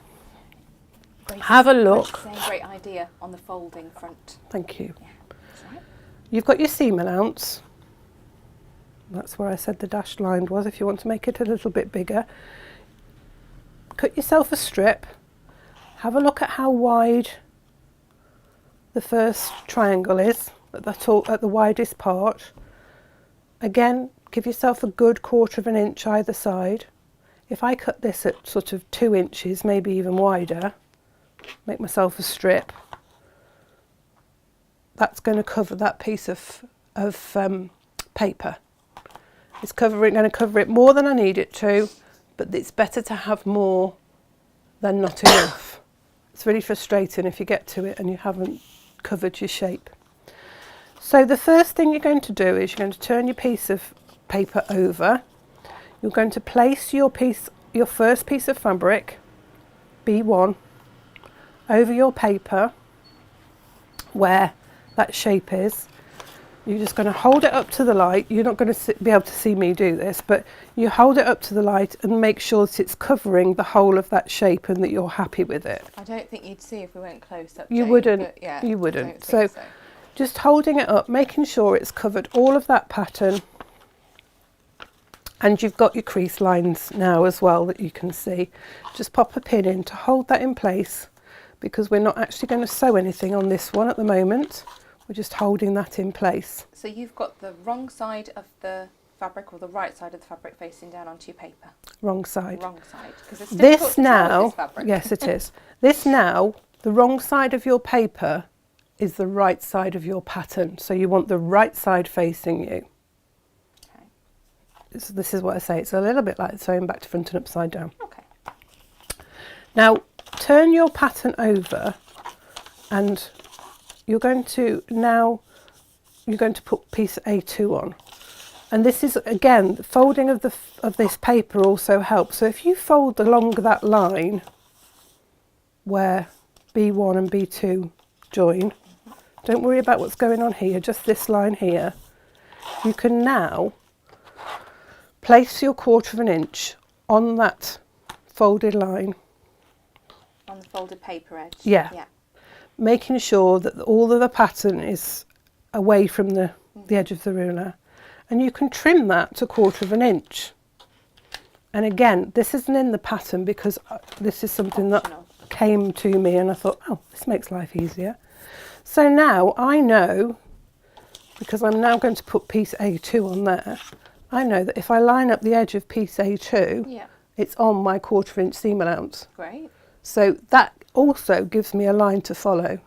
Have a look. Great idea on the folding front. Thank you. Yeah, that's right. You've got your seam allowance. That's where I said the dashed line was, if you want to make it a little bit bigger. Cut yourself a strip. Have a look at how wide the first triangle is, at the widest part. Again, give yourself a good 1/4 inch either side. If I cut this at sort of 2 inches, maybe even wider, make myself a strip, that's going to cover that piece of paper. It's going to cover it more than I need it to, but it's better to have more than not enough. It's really frustrating if you get to it and you haven't covered your shape. So the first thing you're going to do is you're going to turn your piece of paper over. You're going to place your first piece of fabric, B1, over your paper where that shape is. You're just going to hold it up to the light. You're not going to be able to see me do this, but you hold it up to the light and make sure that it's covering the whole of that shape and that you're happy with it. I don't think you'd see if we went close up. You Jane, wouldn't. but yeah, You wouldn't. So just holding it up, making sure it's covered all of that pattern. And you've got your crease lines now as well that you can see. Just pop a pin in to hold that in place, because we're not actually going to sew anything on this one at the moment. We're just holding that in place. So you've got the wrong side of the fabric or the right side of the fabric facing down onto your paper? Wrong side. Wrong side. Because it's This difficult to tell now, with this fabric. yes it is. This now, the wrong side of your paper is the right side of your pattern. So you want the right side facing you. Okay. So this is what I say, it's a little bit like sewing back to front and upside down. Okay. Now turn your pattern over and you're going to put piece A2 on. And this is, again, the folding of this paper also helps. So if you fold along that line where B1 and B2 join, don't worry about what's going on here, just this line here. You can now place your 1/4 inch on that folded line. On the folded paper edge? Yeah. Yeah. Making sure that all of the pattern is away from the edge of the ruler. And you can trim that to 1/4 inch. And again, this isn't in the pattern because this is something that came to me and I thought, oh, this makes life easier. So now I know, because I'm now going to put piece A2 on there, I know that if I line up the edge of piece A2, Yeah. it's on my 1/4 inch seam allowance. Great. So that also gives me a line to follow.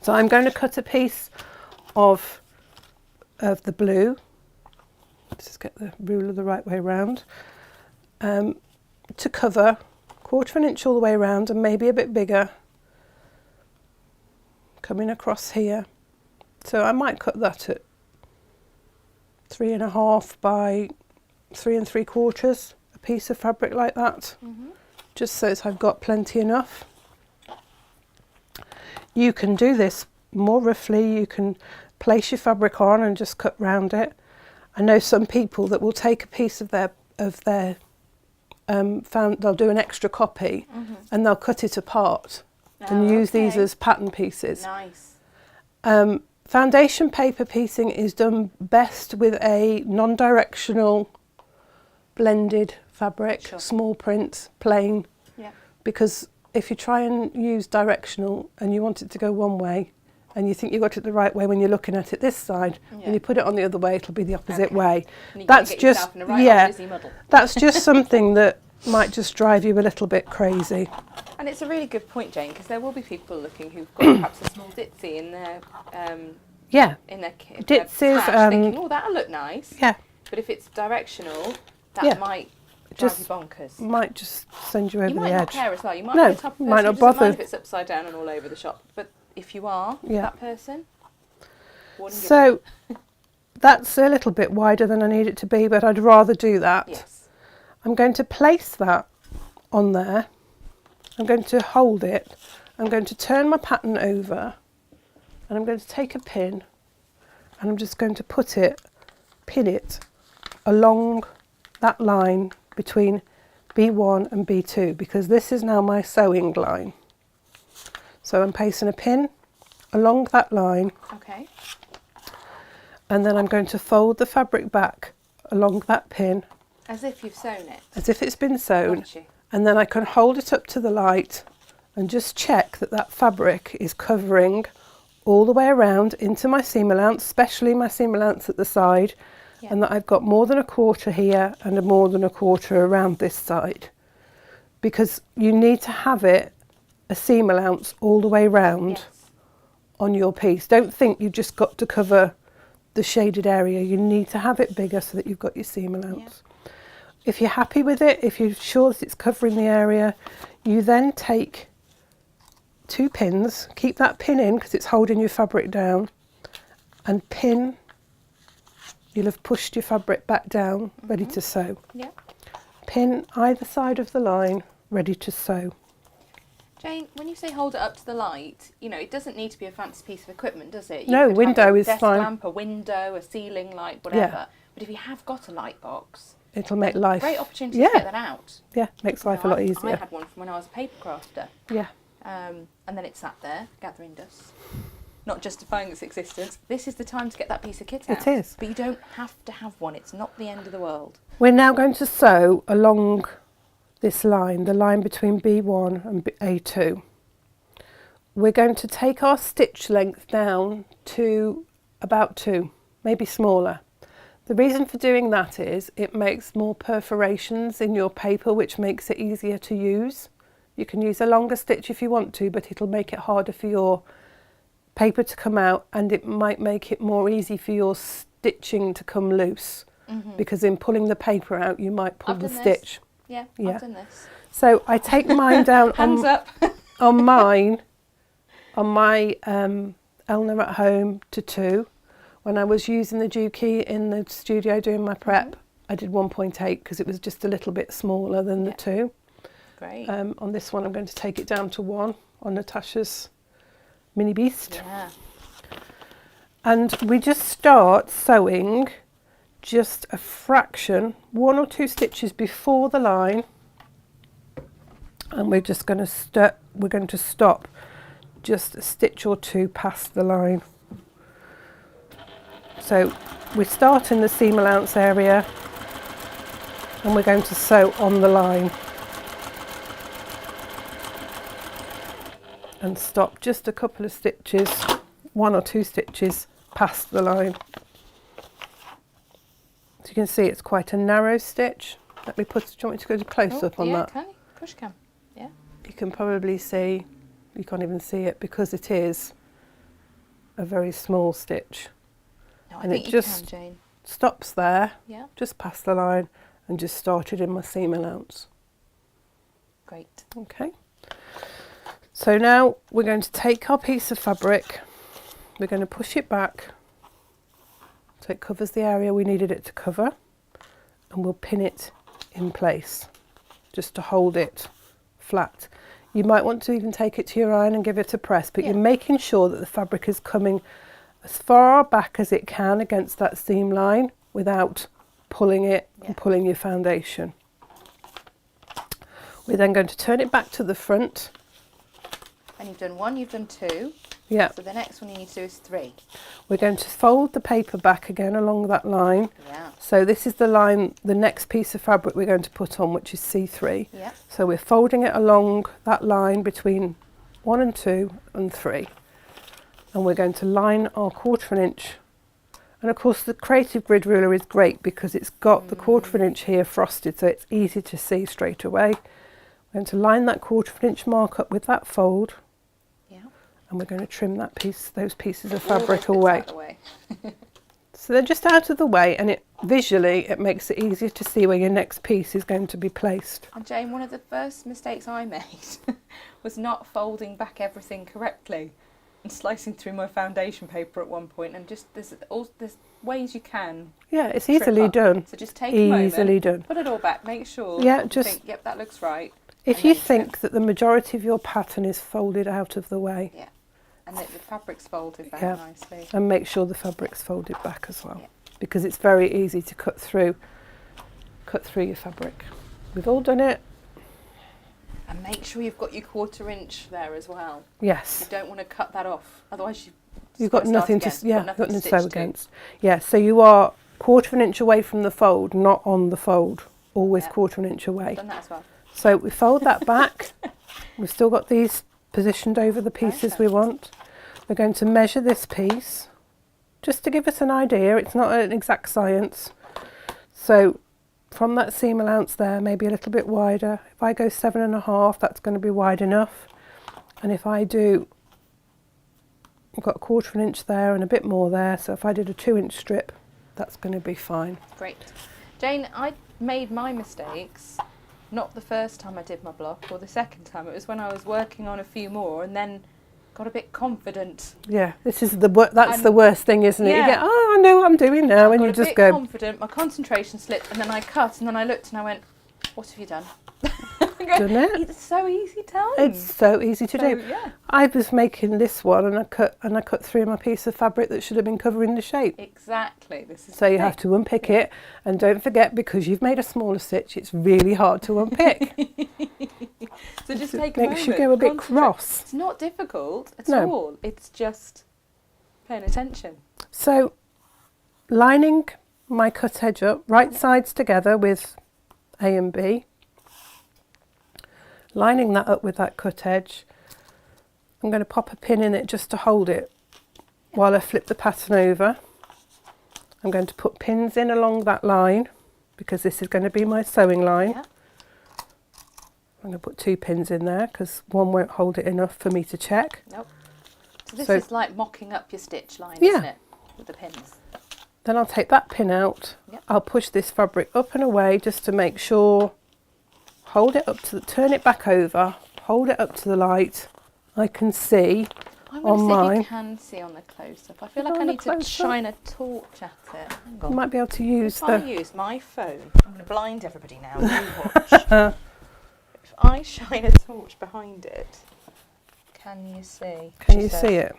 So I'm going to cut a piece of the blue. Let's just get the ruler the right way round. To cover 1/4 inch all the way around and maybe a bit bigger. Coming across here. So I might cut that at 3.5 by 3 3/4, a piece of fabric like that. Just so that I've got plenty enough. You can do this more roughly, you can place your fabric on and just cut round it. I know some people that will take a piece of their they'll do an extra copy and they'll cut it apart and use these as pattern pieces. Nice. Foundation paper piecing is done best with a non-directional blended fabric, Sure. small print, plain. Yeah. Because if you try and use directional and you want it to go one way and you think you got it the right way when you're looking at it this side, and you put it on the other way, it'll be the opposite way. And you That's get just yourself in a right old busy muddle. that's just something that might just drive you a little bit crazy. And it's a really good point, Jane, because there will be people looking who've got perhaps a small ditzy in their Yeah, ditzies, Ditzies, thinking, oh, that'll look nice. yeah, But if it's directional, that Yeah. might drive Just you bonkers. might just send you over You the might not edge. care as well. You might No, be the type of person might who not doesn't bother. mind if it's upside down and all over the shop. But if you are that person, warning you. So that's a little bit wider than I need it to be, but I'd rather do that. Yes. I'm going to place that on there. I'm going to hold it. I'm going to turn my pattern over and I'm going to take a pin and I'm just going to pin it along that line between B1 and B2 because this is now my sewing line. So I'm placing a pin along that line. Okay. And then I'm going to fold the fabric back along that pin. As if you've sewn it. As if it's been sewn. Got you. And then I can hold it up to the light and just check that that fabric is covering all the way around into my seam allowance, especially my seam allowance at the side, and that I've got more than a quarter here and a more than a quarter around this side, because you need to have it a seam allowance all the way round on your piece. Don't think you've just got to cover the shaded area. You need to have it bigger so that you've got your seam allowance. If you're happy with it, if you're sure that it's covering the area, you then take 2 pins, keep that pin in because it's holding your fabric down, and pin. You'll have pushed your fabric back down, ready to sew. Pin either side of the line, ready to sew. Jane, when you say hold it up to the light, you know, it doesn't need to be a fancy piece of equipment, does it? No, window is desk fine. Lamp, a window, a ceiling light, whatever. But if you have got a light box, it'll make life. Great opportunity to get that out. Yeah, makes life a lot easier. I had one from when I was a paper crafter. Yeah. And then it sat there, gathering dust, not justifying its existence. This is the time to get that piece of kit out. It is. But you don't have to have one. It's not the end of the world. We're now going to sew along this line, the line between B1 and A2. We're going to take our stitch length down to about 2, maybe smaller. The reason for doing that is it makes more perforations in your paper, which makes it easier to use. You can use a longer stitch if you want to, but it'll make it harder for your paper to come out, and it might make it more easy for your stitching to come loose, because in pulling the paper out you might pull the stitch. Yeah, I've done this. So I take mine down Hands up. on my Elna at home to 2. When I was using the Dukey in the studio doing my prep, I did 1.8 because it was just a little bit smaller than the 2. Great. On this one I'm going to take it down to 1 on Natasha's Mini Beast. Yeah. And we just start sewing just a fraction, 1 or 2 stitches before the line, and we're just going to stop just a stitch or 2 past the line. So we start in the seam allowance area and we're going to sew on the line and stop just a couple of stitches, 1 or 2 stitches past the line. So you can see it's quite a narrow stitch. Let me put, do you want me to go to close up on that? Yeah, of course you can. Yeah. You can probably see, you can't even see it because it is a very small stitch. No, I and think it you just can, Jane. stops there, Yeah. just past the line, and just started in my seam allowance. Great. Okay. So now we're going to take our piece of fabric, we're going to push it back so it covers the area we needed it to cover, and we'll pin it in place just to hold it flat. You might want to even take it to your iron and give it a press, but you're making sure that the fabric is coming as far back as it can against that seam line without pulling it and pulling your foundation. We're then going to turn it back to the front. And you've done 1, you've done 2. Yeah. So the next one you need to do is 3. We're going to fold the paper back again along that line. Yeah. So this is the line, the next piece of fabric we're going to put on, which is C3. Yeah. So we're folding it along that line between 1 and 2 and 3. And we're going to line our 1/4 inch. And of course the Creative Grid ruler is great because it's got the 1/4 inch here frosted, so it's easy to see straight away. We're going to line that 1/4 inch mark up with that fold. And we're going to trim that those pieces of fabric away. So they're just out of the way, and visually it makes it easier to see where your next piece is going to be placed. And Jane, one of the first mistakes I made was not folding back everything correctly and slicing through my foundation paper at one point, and just there's ways you can. Yeah, it's easily done. So just take a moment, easily done. Put it all back, make sure. Yeah, just think, yep, that looks right. If you think that the majority of your pattern is folded out of the way. Yeah. And the fabric's folded back nicely. And make sure the fabric's folded back as well, because it's very easy to cut through your fabric. We've all done it. And make sure you've got your 1/4 inch there as well. Yes. You don't want to cut that off, otherwise you've got nothing to sew against. Yeah, so you are 1/4 inch away from the fold, not on the fold. Always 1/4 inch away. Done that as well. So we fold that back. We've still got these positioned over the pieces we want. We're going to measure this piece just to give us an idea. It's not an exact science. So from that seam allowance there, maybe a little bit wider. If I go 7.5, that's going to be wide enough. And if I do, I've got 1/4 inch there and a bit more there. So if I did a 2-inch strip, that's going to be fine. Great. Jane, I made my mistakes, not the first time I did my block or the second time. It was when I was working on a few more and then got a bit confident. Yeah, this is that's the worst thing, isn't it? Yeah. You get, oh, I know what I'm doing now, and you just go. Confident, my concentration slipped, and then I cut, and then I looked and I went, "What have you done?" Done it? It's so easy done. It's so easy to do. Yeah. I was making this one, and I cut through my piece of fabric that should have been covering the shape. Exactly. This is so you have to unpick it, and don't forget, because you've made a smaller stitch, it's really hard to unpick. So just take a moment. Makes you go a bit cross. It's not difficult at No. all. It's just paying attention. So, lining my cut edge up, right sides together with A and B. Lining that up with that cut edge. I'm going to pop a pin in it just to hold it while I flip the pattern over. I'm going to put pins in along that line because this is going to be my sewing line. Yeah. I'm going to put 2 pins in there because one won't hold it enough for me to check. Nope. So this is like mocking up your stitch line, Yeah. isn't it? With the pins. Then I'll take that pin out. Yep. I'll push this fabric up and away just to make sure. Hold it up to turn it back over. Hold it up to the light. I can see I'm on going to see mine. if you can see on the close-up. I feel like I need to shine a torch at it. Hang You on. might be able to use If I the. use my phone, I'm going to blind everybody now. You watch. If I shine a torch behind it, can you see? Can you see it?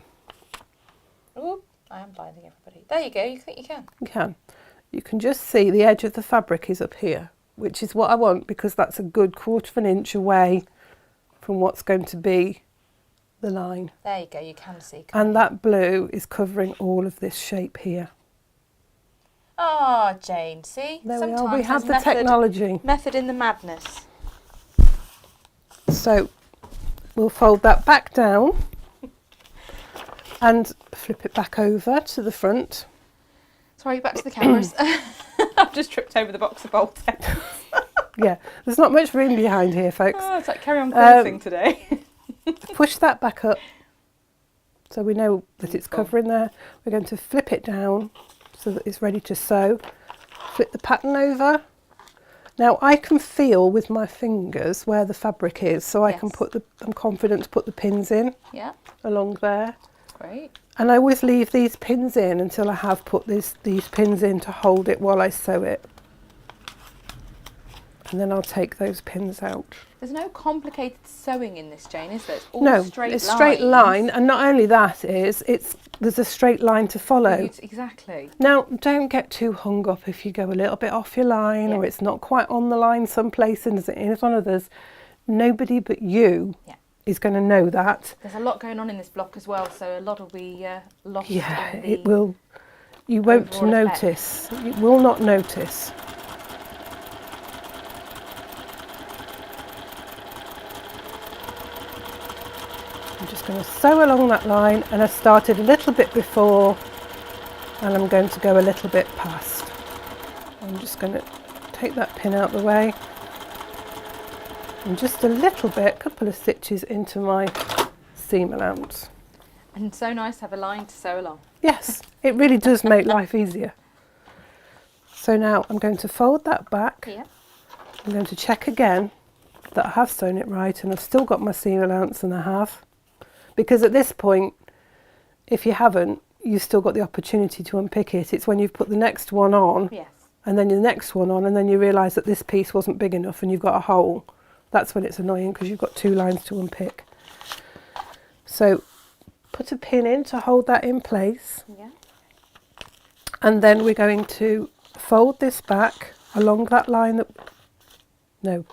Oh, I am blinding everybody. There you go. You think you can? You can. You can just see the edge of the fabric is up here, which is what I want because that's a good 1/4 inch away from what's going to be the line. There you go. You can see. And that blue is covering all of this shape here. Ah, Jane. See? There Sometimes we are. We have the there's technology. Method in the madness. So we'll fold that back down and flip it back over to the front. Sorry, back to the cameras. I've just tripped over the box of bolt ends. Yeah, there's not much room behind here, folks. Oh, it's like carry on quilting today. Push that back up so we know that it's covering there. We're going to flip it down so that it's ready to sew. Flip the pattern over. Now I can feel with my fingers where the fabric is, so I can I'm confident to put the pins in along there. Great. And I always leave these pins in until I have put these pins in to hold it while I sew it. And then I'll take those pins out. There's no complicated sewing in this, Jane, is there? It's all straight it's lines. straight line, and not only that there's a straight line to follow. Exactly. Now, don't get too hung up if you go a little bit off your line or it's not quite on the line some places and it is on others. Nobody but you is going to know that. There's a lot going on in this block as well, so a lot will be lost. Yeah, in it will. You won't overall notice. You will not notice. I'm just going to sew along that line, and I started a little bit before and I'm going to go a little bit past. I'm just going to take that pin out the way and just a little bit, a couple of stitches into my seam allowance. And so nice to have a line to sew along. Yes, it really does make life easier. So now I'm going to fold that back. Yeah. I'm going to check again that I have sewn it right and I've still got my seam allowance, and I have. Because at this point, if you haven't, you've still got the opportunity to unpick it. It's when you've put the next one on, and then the next one on, and then you realise that this piece wasn't big enough and you've got a hole. That's when it's annoying because you've got 2 lines to unpick. So put a pin in to hold that in place. Yeah. And then we're going to fold this back along that line that... No,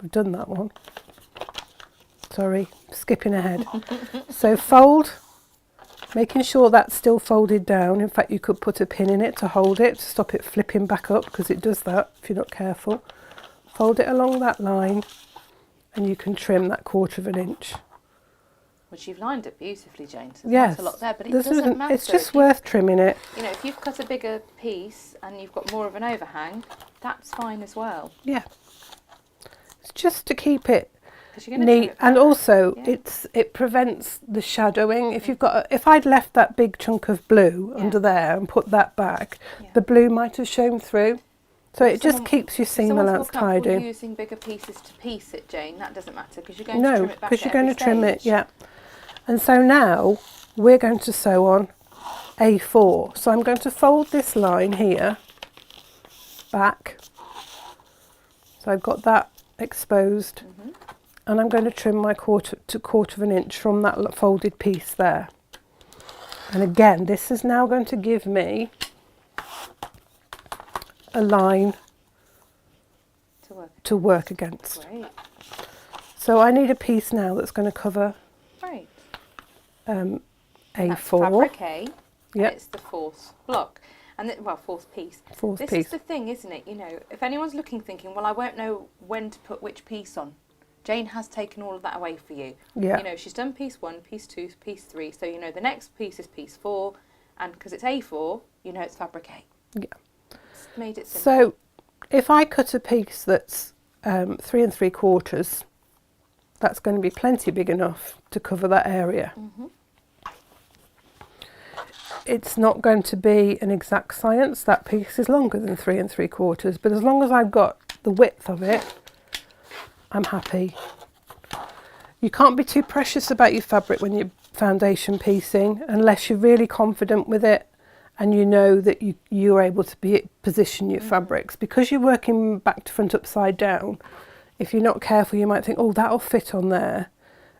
we've done that one. Sorry, skipping ahead. So fold, making sure that's still folded down. In fact, you could put a pin in it to hold it, to stop it flipping back up, because it does that if you're not careful. Fold it along that line, and you can trim that 1/4 inch. Which you've lined it beautifully, Jane. So Yes. that's a lot there, but it This doesn't isn't- matter. It's just if you- worth trimming it. You know, if you've cut a bigger piece and you've got more of an overhang, that's fine as well. Yeah. It's just to keep it 'Cause you're going to trim neat, it and back. also Yeah. it prevents the shadowing. If you've got, if I'd left that big chunk of blue Yeah. under there and put that back, Yeah. the blue might have shown through. So If it just someone- keeps your If seam someone's more allowance comfortable tidy. using bigger pieces to piece it, Jane, that doesn't matter because you're going to No, trim it back because you're at going every to trim it, stage. yeah. And so now we're going to sew on A4. So I'm going to fold this line here back. So I've got that exposed. Mm-hmm. And I'm going to trim my quarter of an inch from that folded piece there. And again, this is now going to give me a line to work against. Great, So I need a piece now that's going to cover great. And that's A4. fabric A. And Yep. it's the fourth block. And fourth piece. Fourth This piece. is the thing, isn't it? You know, if anyone's looking, thinking, well, I won't know when to put which piece on. Jane has taken all of that away for you. Yeah. You know, she's done piece 1, piece 2, piece 3. So, you know, the next piece is piece 4. And because it's A4, you know it's fabric A. Yeah. It's made it simple. So if I cut a piece that's 3 3/4, that's going to be plenty big enough to cover that area. Mm-hmm. It's not going to be an exact science. That piece is longer than 3 3/4, but as long as I've got the width of it, I'm happy. You can't be too precious about your fabric when you're foundation piecing unless you're really confident with it and you know that you're able to position your fabrics. Because you're working back to front upside down, if you're not careful you might think, oh, that'll fit on there,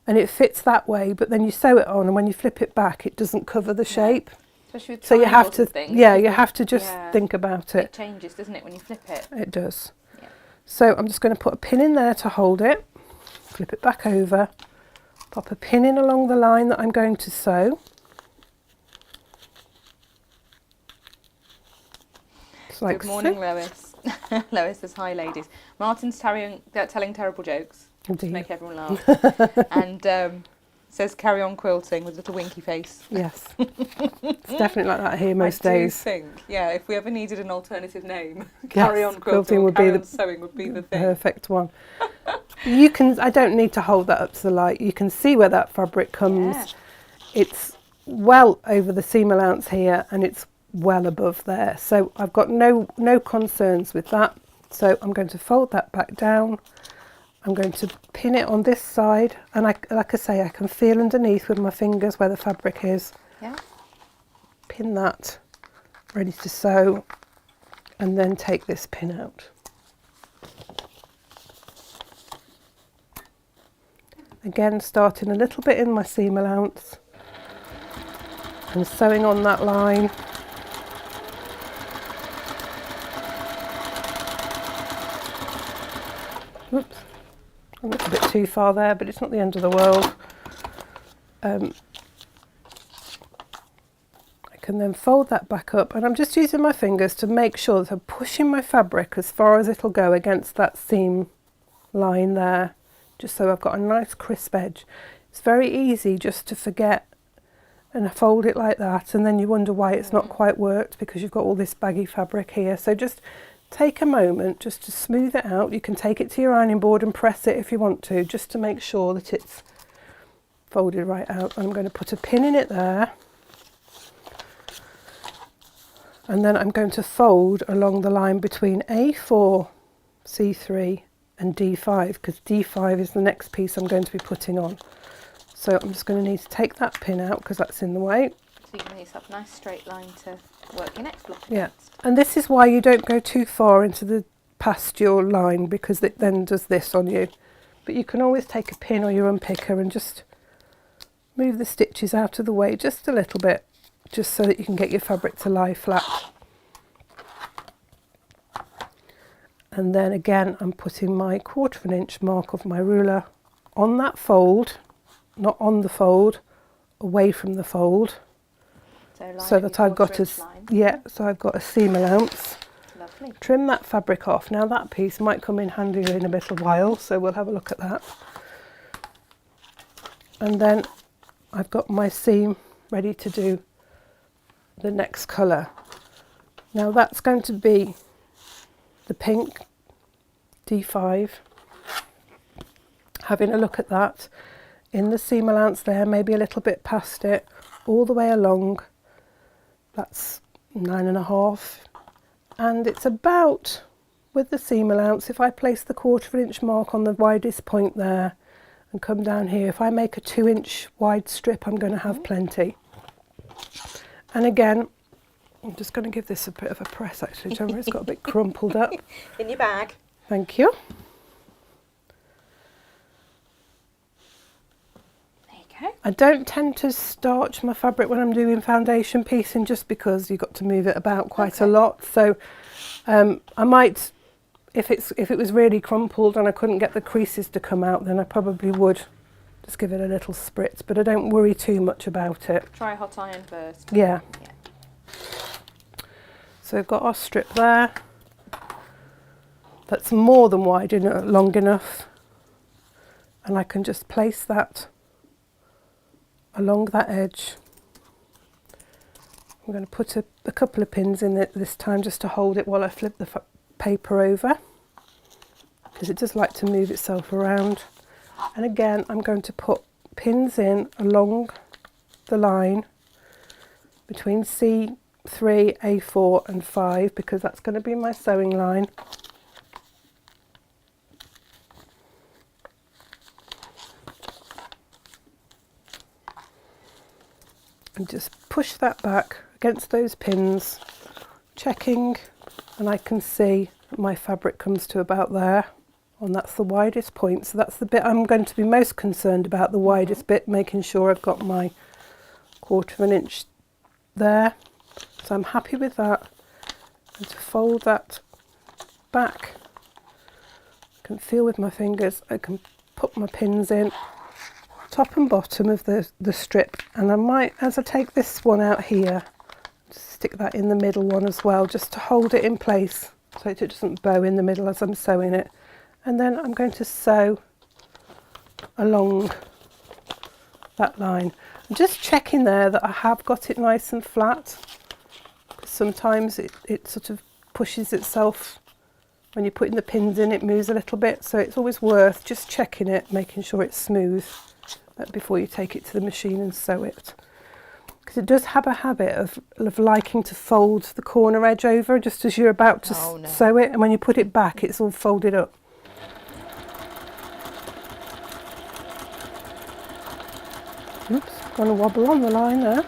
and it fits that way, but then you sew it on and when you flip it back it doesn't cover the shape. Especially with So you have triangles to, and things, yeah, you because have to just yeah, think about it it. changes, doesn't it, when you flip it? It does. Yeah. So I'm just going to put a pin in there to hold it, flip it back over, pop a pin in along the line that I'm going to sew. Just like Good morning, so. Lois. Lois says, hi, ladies. Martin's telling terrible jokes to Indeed. make everyone laugh. And says, carry on quilting with a little winky face. Yes, it's definitely like that here most I do days. think, yeah, if we ever needed an alternative name, carry on quilting quilting would or be carry the on sewing would be the thing. Perfect one. You can. I don't need to hold that up to the light. You can see where that fabric comes. Yeah. It's well over the seam allowance here, and it's well above there. So I've got no concerns with that. So I'm going to fold that back down. I'm going to pin it on this side, and like I say, I can feel underneath with my fingers where the fabric is. Yeah. Pin that, ready to sew, and then take this pin out. Again, starting a little bit in my seam allowance and sewing on that line. Oops, I went a bit too far there, but it's not the end of the world. I can then fold that back up, and I'm just using my fingers to make sure that I'm pushing my fabric as far as it'll go against that seam line there, just so I've got a nice crisp edge. It's very easy just to forget and fold it like that, and then you wonder why it's not quite worked because you've got all this baggy fabric here. So just take a moment just to smooth it out. You can take it to your ironing board and press it if you want to, just to make sure that it's folded right out. And I'm going to put a pin in it there, and then I'm going to fold along the line between A4, C3 and D5, because D5 is the next piece I'm going to be putting on. So I'm just going to need to take that pin out because that's in the way. So you can make yourself a nice straight line to work your next block Yeah, against. and this is why you don't go too far into the past your line, because it then does this on you. But you can always take a pin or your unpicker and just move the stitches out of the way just a little bit, just so that you can get your fabric to lie flat. And then again, I'm putting my 1/4 inch mark of my ruler on that fold, not on the fold, away from the fold, so that I've got so I've got a seam allowance. Lovely. Trim that fabric off. Now that piece might come in handy in a little while, so we'll have a look at that. And then I've got my seam ready to do the next colour. Now that's going to be the pink D5. Having a look at that in the seam allowance there, maybe a little bit past it, all the way along. That's 9.5, and it's about, with the seam allowance, if I place the 1/4 inch mark on the widest point there and come down here, if I make a 2-inch wide strip, I'm going to have plenty. And again, I'm just going to give this a bit of a press actually. Do you remember it's got a bit crumpled up? In your bag. Thank you. There you go. I don't tend to starch my fabric when I'm doing foundation piecing, just because you've got to move it about quite a lot. So I might, if it was really crumpled and I couldn't get the creases to come out, then I probably would just give it a little spritz, but I don't worry too much about it. Try hot iron first. Yeah. So we've got our strip there. That's more than wide enough, long enough, and I can just place that along that edge. I'm going to put a couple of pins in it this time just to hold it while I flip the paper over, because it does like to move itself around. And again, I'm going to put pins in along the line between C3, A4 and 5, because that's going to be my sewing line. And just push that back against those pins, checking, and I can see that my fabric comes to about there, and that's the widest point. So that's the bit I'm going to be most concerned about, the widest bit, making sure I've got my 1/4 inch there. So I'm happy with that. And to fold that back, I can feel with my fingers, I can put my pins in top and bottom of the strip, and I might, as I take this one out here, just stick that in the middle one as well, just to hold it in place so it doesn't bow in the middle as I'm sewing it. And then I'm going to sew along that line. I'm just checking there that I have got it nice and flat, because sometimes it sort of pushes itself when you're putting the pins in, it moves a little bit, so it's always worth just checking it, making sure it's smooth before you take it to the machine and sew it, because it does have a habit of liking to fold the corner edge over just as you're about to sew it, and when you put it back it's all folded up. Oops, gonna wobble on the line there.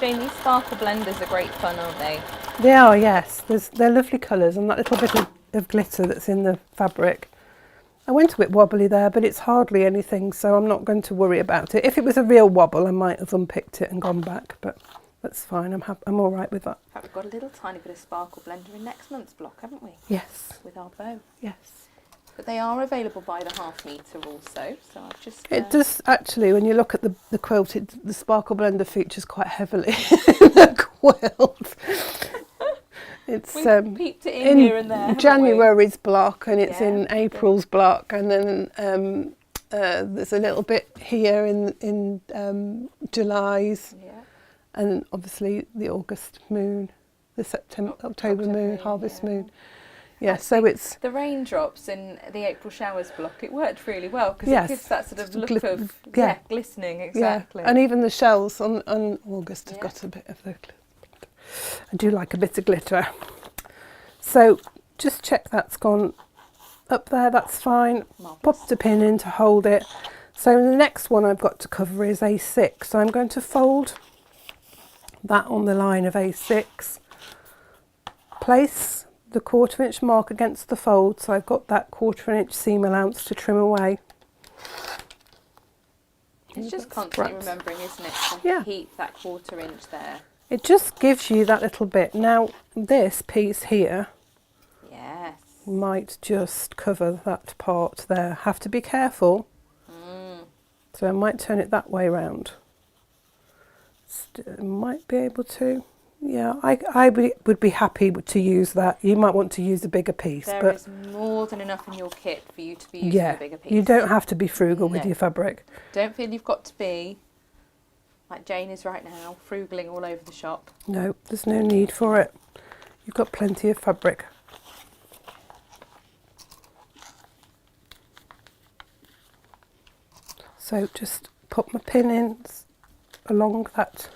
Jane, these sparkle blenders are great fun, aren't they? They are, yes. They're lovely colours, and that little bit of glitter that's in the fabric. I went a bit wobbly there, but it's hardly anything, so I'm not going to worry about it. If it was a real wobble, I might have unpicked it and gone back, but that's fine. I'm all right with that. In fact, we've got a little tiny bit of sparkle blender in next month's block, haven't we? Yes. With our bow. Yes. But they are available by the ½ metre also, so I've just... It does, actually, when you look at the quilt, the sparkle blender features quite heavily in the quilt. It's We've peeped it in here and there, January's block, and it's in April's block, and then there's a little bit here in July's, and obviously the August moon, the October moon, harvest moon. Yeah, so it's the raindrops in the April showers block. It worked really well because it gives that sort of look of glistening. Exactly. And even the shells on August have got a bit of the. I do like a bit of glitter. So just check that's gone up there. That's fine. Pop the pin in to hold it. So the next one I've got to cover is A6. So I'm going to fold that on the line of A6. Place the 1/4 inch mark against the fold, so I've got that 1/4 inch seam allowance to trim away. It's just constantly remembering, isn't it, to keep that 1/4 inch there. It just gives you that little bit. Now this piece here might just cover that part there. Have to be careful So I might turn it that way round. Might be able to. Yeah, would be happy to use that. You might want to use a bigger piece. There is more than enough in your kit for you to be using a bigger piece. You don't have to be frugal with your fabric. Don't feel you've got to be, like Jane is right now, frugaling all over the shop. No, there's no need for it. You've got plenty of fabric. So just put my pin in along that,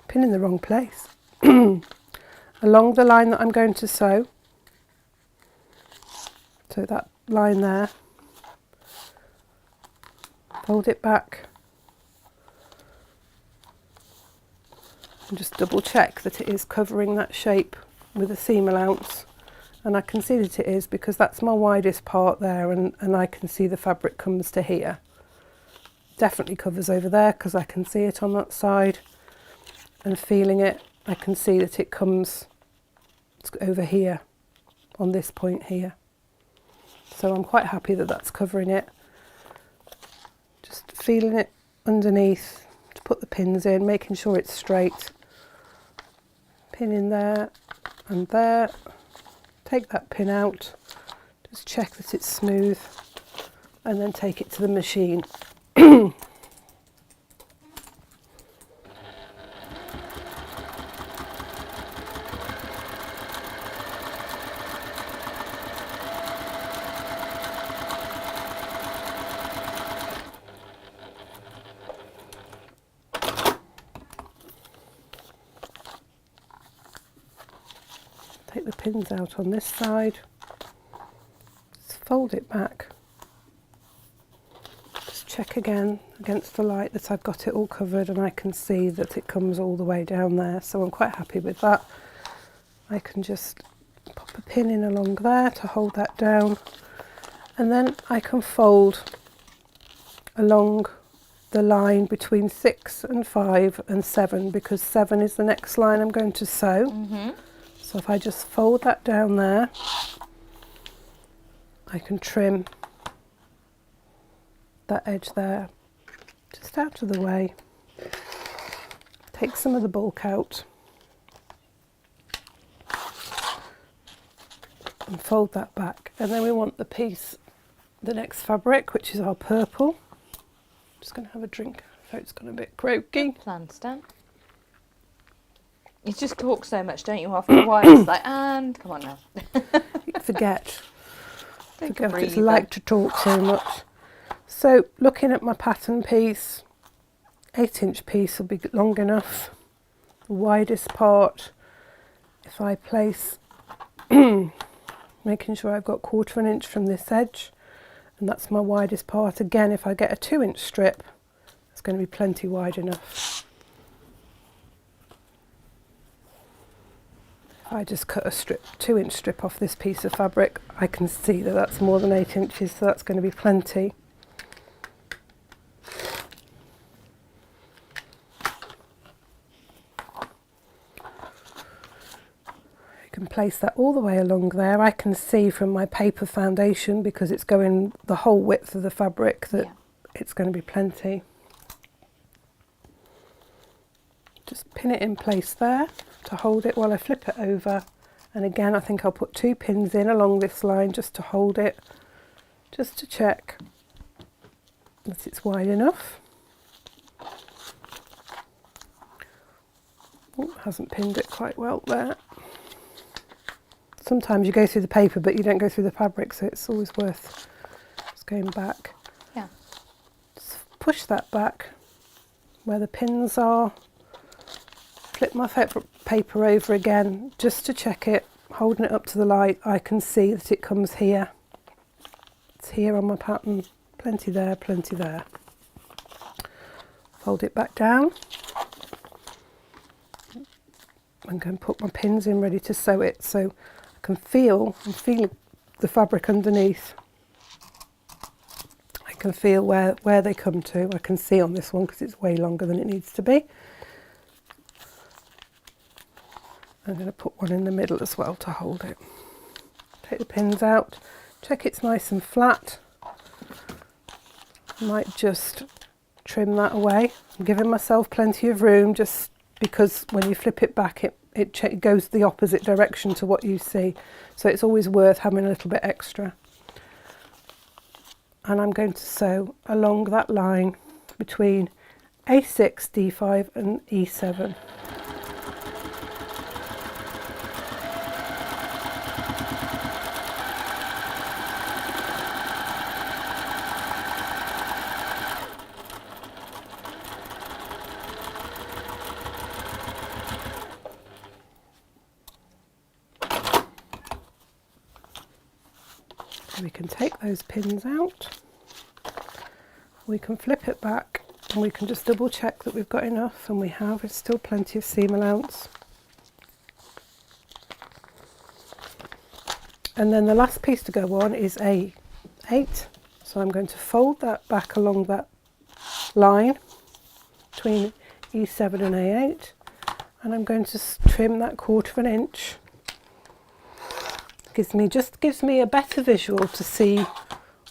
pin in the wrong place, along the line that I'm going to sew. So that line there, fold it back and just double check that it is covering that shape with a seam allowance. And I can see that it is because that's my widest part there, and I can see the fabric comes to here. Definitely covers over there because I can see it on that side, and feeling it I can see that it comes over here on this point here. So I'm quite happy that that's covering it. Just feeling it underneath to put the pins in, making sure it's straight. Pin in there and there. Take that pin out, just check that it's smooth, and then take it to the machine. Take the pins out on this side, just fold it back, just check again against the light that I've got it all covered, and I can see that it comes all the way down there, so I'm quite happy with that. I can just pop a pin in along there to hold that down, and then I can fold along the line between 6 and 5 and 7, because 7 is the next line I'm going to sew. So if I just fold that down there, I can trim that edge there just out of the way, take some of the bulk out and fold that back. And then we want the piece, the next fabric, which is our purple. Just going to have a drink, throat's gone a bit croaky. Plan, Stan. You just talk so much, don't you? After a while, it's like, and come on now. Forget what it's like to talk so much. So looking at my pattern piece, 8-inch piece will be long enough. The widest part, if I place, making sure I've got 1/4 inch from this edge, and that's my widest part. Again, if I get a 2-inch strip, it's going to be plenty wide enough. I just cut a 2-inch strip off this piece of fabric, I can see that that's more than 8 inches, so that's going to be plenty. You can place that all the way along there. I can see from my paper foundation, because it's going the whole width of the fabric, that it's going to be plenty. Just pin it in place there to hold it while I flip it over, and again I think I'll put 2 pins in along this line just to hold it, just to check that it's wide enough. Oh, hasn't pinned it quite well there. Sometimes you go through the paper but you don't go through the fabric, so it's always worth just going back. Yeah. Just push that back where the pins are. Flip my paper over again just to check it, holding it up to the light. I can see that it comes here. It's here on my pattern. Plenty there, plenty there. Fold it back down. I'm going to put my pins in ready to sew it, so I can feel the fabric underneath. I can feel where they come to. I can see on this one because it's way longer than it needs to be. I'm going to put one in the middle as well to hold it. Take the pins out, check it's nice and flat. I might just trim that away. I'm giving myself plenty of room just because when you flip it back it goes the opposite direction to what you see. So it's always worth having a little bit extra. And I'm going to sew along that line between A6, D5 and E7. We can take those pins out, we can flip it back and we can just double check that we've got enough, and we have. It's still plenty of seam allowance. And then the last piece to go on is A8, so I'm going to fold that back along that line between E7 and A8, and I'm going to trim that 1/4 inch. Gives me a better visual to see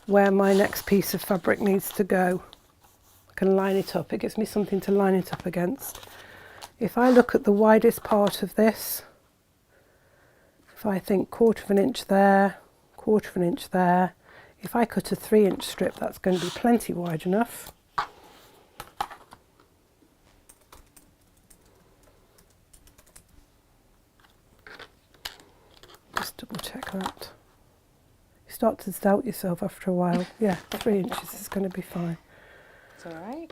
where my next piece of fabric needs to go. I can line it up. It gives me something to line it up against. If I look at the widest part of this, if I think 1/4 inch there, 1/4 inch there, if I cut a 3-inch strip, that's going to be plenty wide enough. Just double check that. You start to doubt yourself after a while. Yeah, 3 inches is going to be fine. It's all right.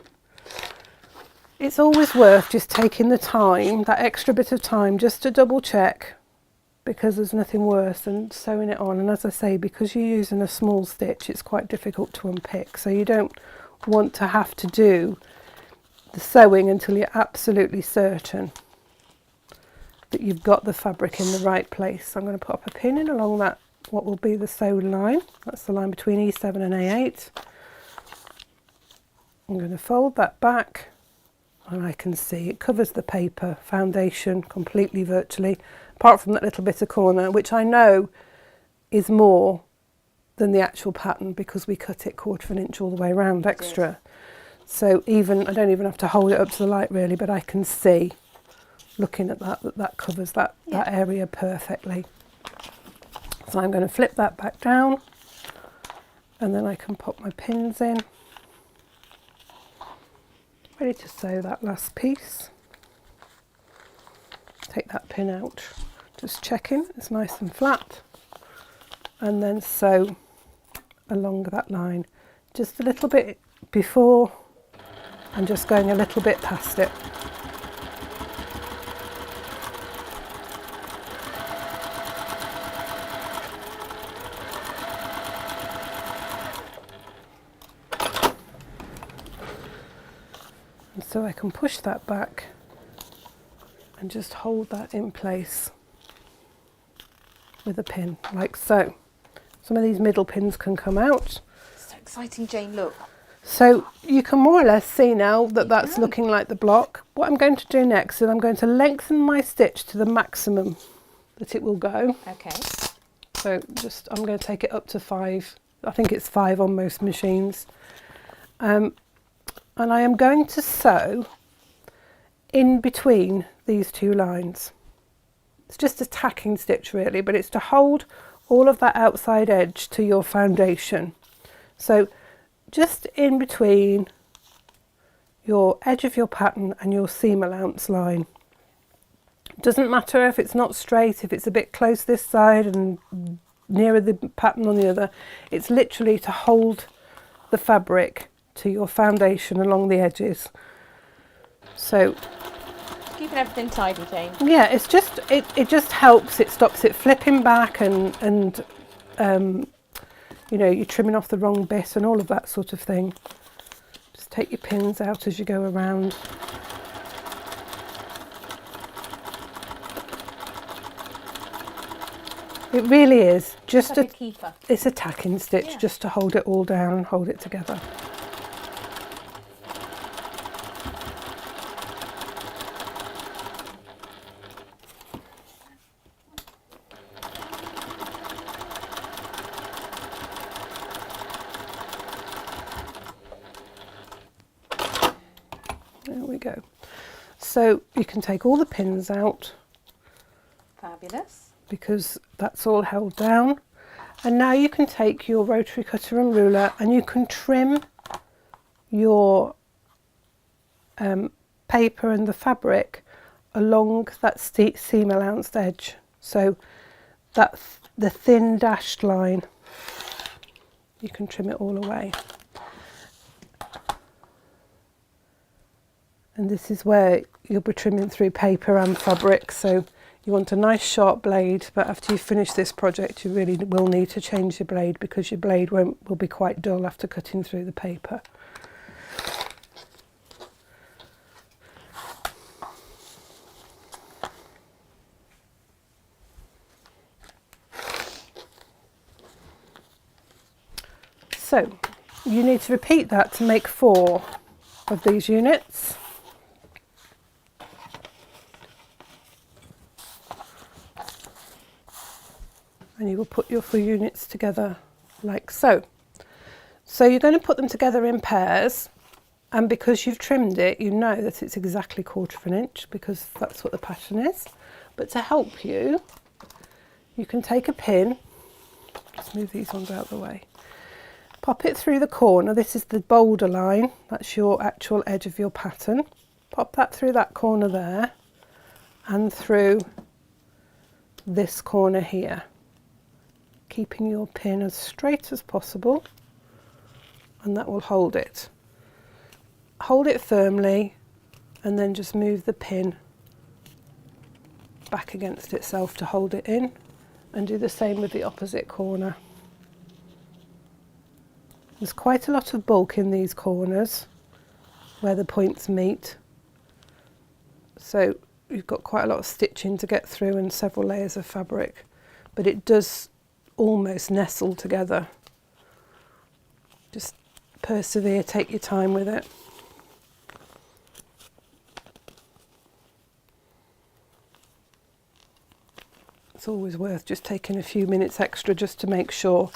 It's always worth just taking the time, that extra bit of time, just to double check, because there's nothing worse than sewing it on. And as I say, because you're using a small stitch, it's quite difficult to unpick. So you don't want to have to do the sewing until you're absolutely certain that you've got the fabric in the right place. So I'm going to put up a pin in along that, what will be the sewn line. That's the line between E7 and A8. I'm going to fold that back, and I can see it covers the paper foundation completely, virtually, apart from that little bit of corner, which I know is more than the actual pattern because we cut it 1/4 inch all the way around extra. Yes. So I don't even have to hold it up to the light really, but I can see, looking at that covers that area perfectly. So I'm going to flip that back down, and then I can pop my pins in. Ready to sew that last piece. Take that pin out, just checking it's nice and flat, and then sew along that line just a little bit before and just going a little bit past it. And so I can push that back and just hold that in place with a pin, like so. Some of these middle pins can come out. So exciting, Jane, look. So you can more or less see now that that's looking like the block. What I'm going to do next is I'm going to lengthen my stitch to the maximum that it will go. Okay. So I'm going to take it up to 5. I think it's 5 on most machines. And I am going to sew in between these two lines. It's just a tacking stitch really, but it's to hold all of that outside edge to your foundation. So just in between your edge of your pattern and your seam allowance line. It doesn't matter if it's not straight, if it's a bit close this side and nearer the pattern on the other. It's literally to hold the fabric to your foundation along the edges. So keeping everything tidy, Jane. yeah, it's just it just helps. It stops it flipping back and you know, you're trimming off the wrong bit and all of that sort of thing. Just take your pins out as you go around. It really is just like a keeper. It's a tacking stitch, just to hold it all down and hold it together. go. So you can take all the pins out. Fabulous. Because that's all held down. And now you can take your rotary cutter and ruler and you can trim your paper and the fabric along that seam allowance edge. So that's the thin dashed line. You can trim it all away. And this is where you'll be trimming through paper and fabric. So you want a nice sharp blade, but after you finish this project you really will need to change your blade because your blade will be quite dull after cutting through the paper. So you need to repeat that to make 4 of these units. And you will put your 4 units together like so. So you're going to put them together in pairs, and because you've trimmed it, you know that it's exactly 1/4 of an inch because that's what the pattern is. But to help you, you can take a pin, just move these ones out of the way, pop it through the corner. This is the boulder line, that's your actual edge of your pattern. Pop that through that corner there and through this corner here, keeping your pin as straight as possible, and that will hold it. Hold it firmly and then just move the pin back against itself to hold it in, and do the same with the opposite corner. There's quite a lot of bulk in these corners where the points meet, so you've got quite a lot of stitching to get through and several layers of fabric, but it does almost nestle together. Just persevere, take your time with it. It's always worth just taking a few minutes extra just to make sure.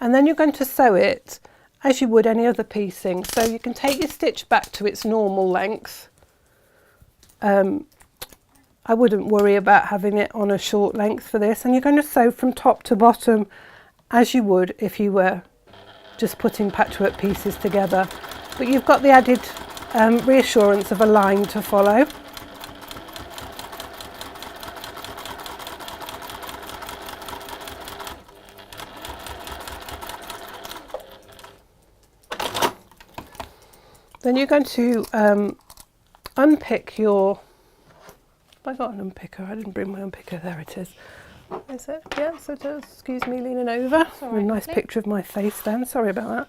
And then you're going to sew it as you would any other piecing. So you can take your stitch back to its normal length. I wouldn't worry about having it on a short length for this, and you're going to sew from top to bottom as you would if you were just putting patchwork pieces together, but you've got the added reassurance of a line to follow. Then you're going to unpick your, have I got an unpicker? I didn't bring my unpicker. There it is. Is it? Yes, it is. Excuse me leaning over. Sorry, a nice picture of my face then. Sorry about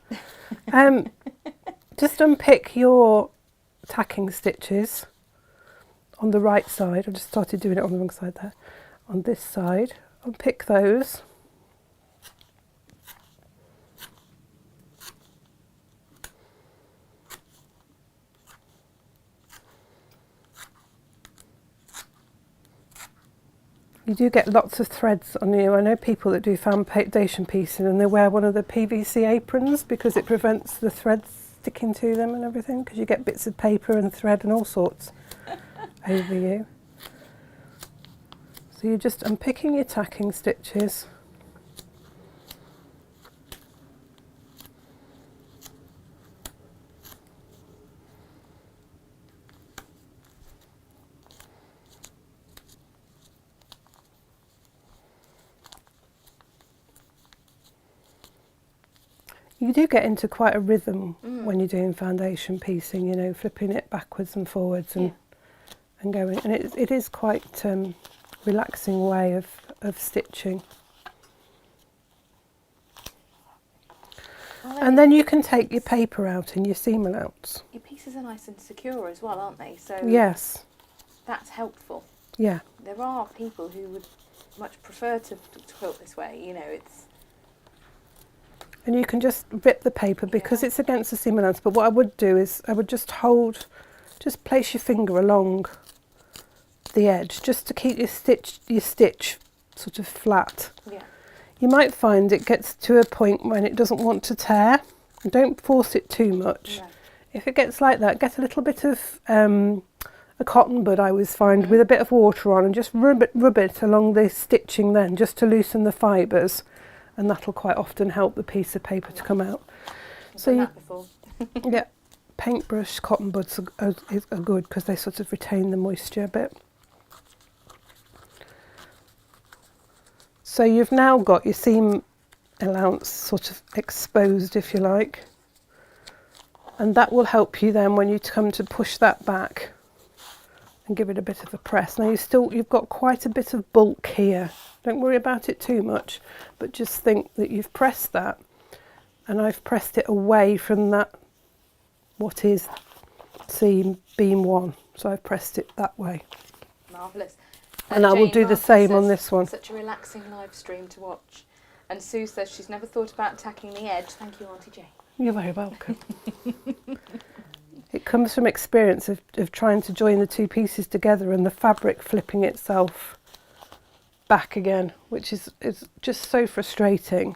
that. Just unpick your tacking stitches on the right side. I just started doing it on the wrong side there. On this side, unpick those. You do get lots of threads on you. I know people that do foundation piecing and they wear one of the PVC aprons because it prevents the threads sticking to them and everything, because you get bits of paper and thread and all sorts over you. So you're just unpicking your tacking stitches. You do get into quite a rhythm when you're doing foundation piecing, you know, flipping it backwards and forwards and going. And it is quite relaxing way of stitching. Well, and then you can take your paper out and your seam allowance. Your pieces are nice and secure as well, aren't they? So yes, that's helpful. Yeah. There are people who would much prefer to quilt this way, you know, it's... And you can just rip the paper because it's against the seam allowance. But what I would do is I would just place your finger along the edge just to keep your stitch sort of flat. Yeah. You might find it gets to a point when it doesn't want to tear. And don't force it too much. No. If it gets like that, get a little bit of a cotton bud, I always find, with a bit of water on, and just rub it along the stitching then, just to loosen the fibres, and that'll quite often help the piece of paper to come out. So you, that before. Yeah, paintbrush cotton buds are good because they sort of retain the moisture a bit. So you've now got your seam allowance sort of exposed, if you like, and that will help you then when you come to push that back and give it a bit of a press. Now you've got quite a bit of bulk here. Don't worry about it too much, but just think that you've pressed that, and I've pressed it away from that, what is seam beam 1. So I've pressed it that way. Marvellous. And I will do the same on this one. Such a relaxing live stream to watch. And Sue says she's never thought about tacking the edge. Thank you, Auntie Jane. You're very welcome. It comes from experience of trying to join the two pieces together and the fabric flipping itself back again, which is just so frustrating,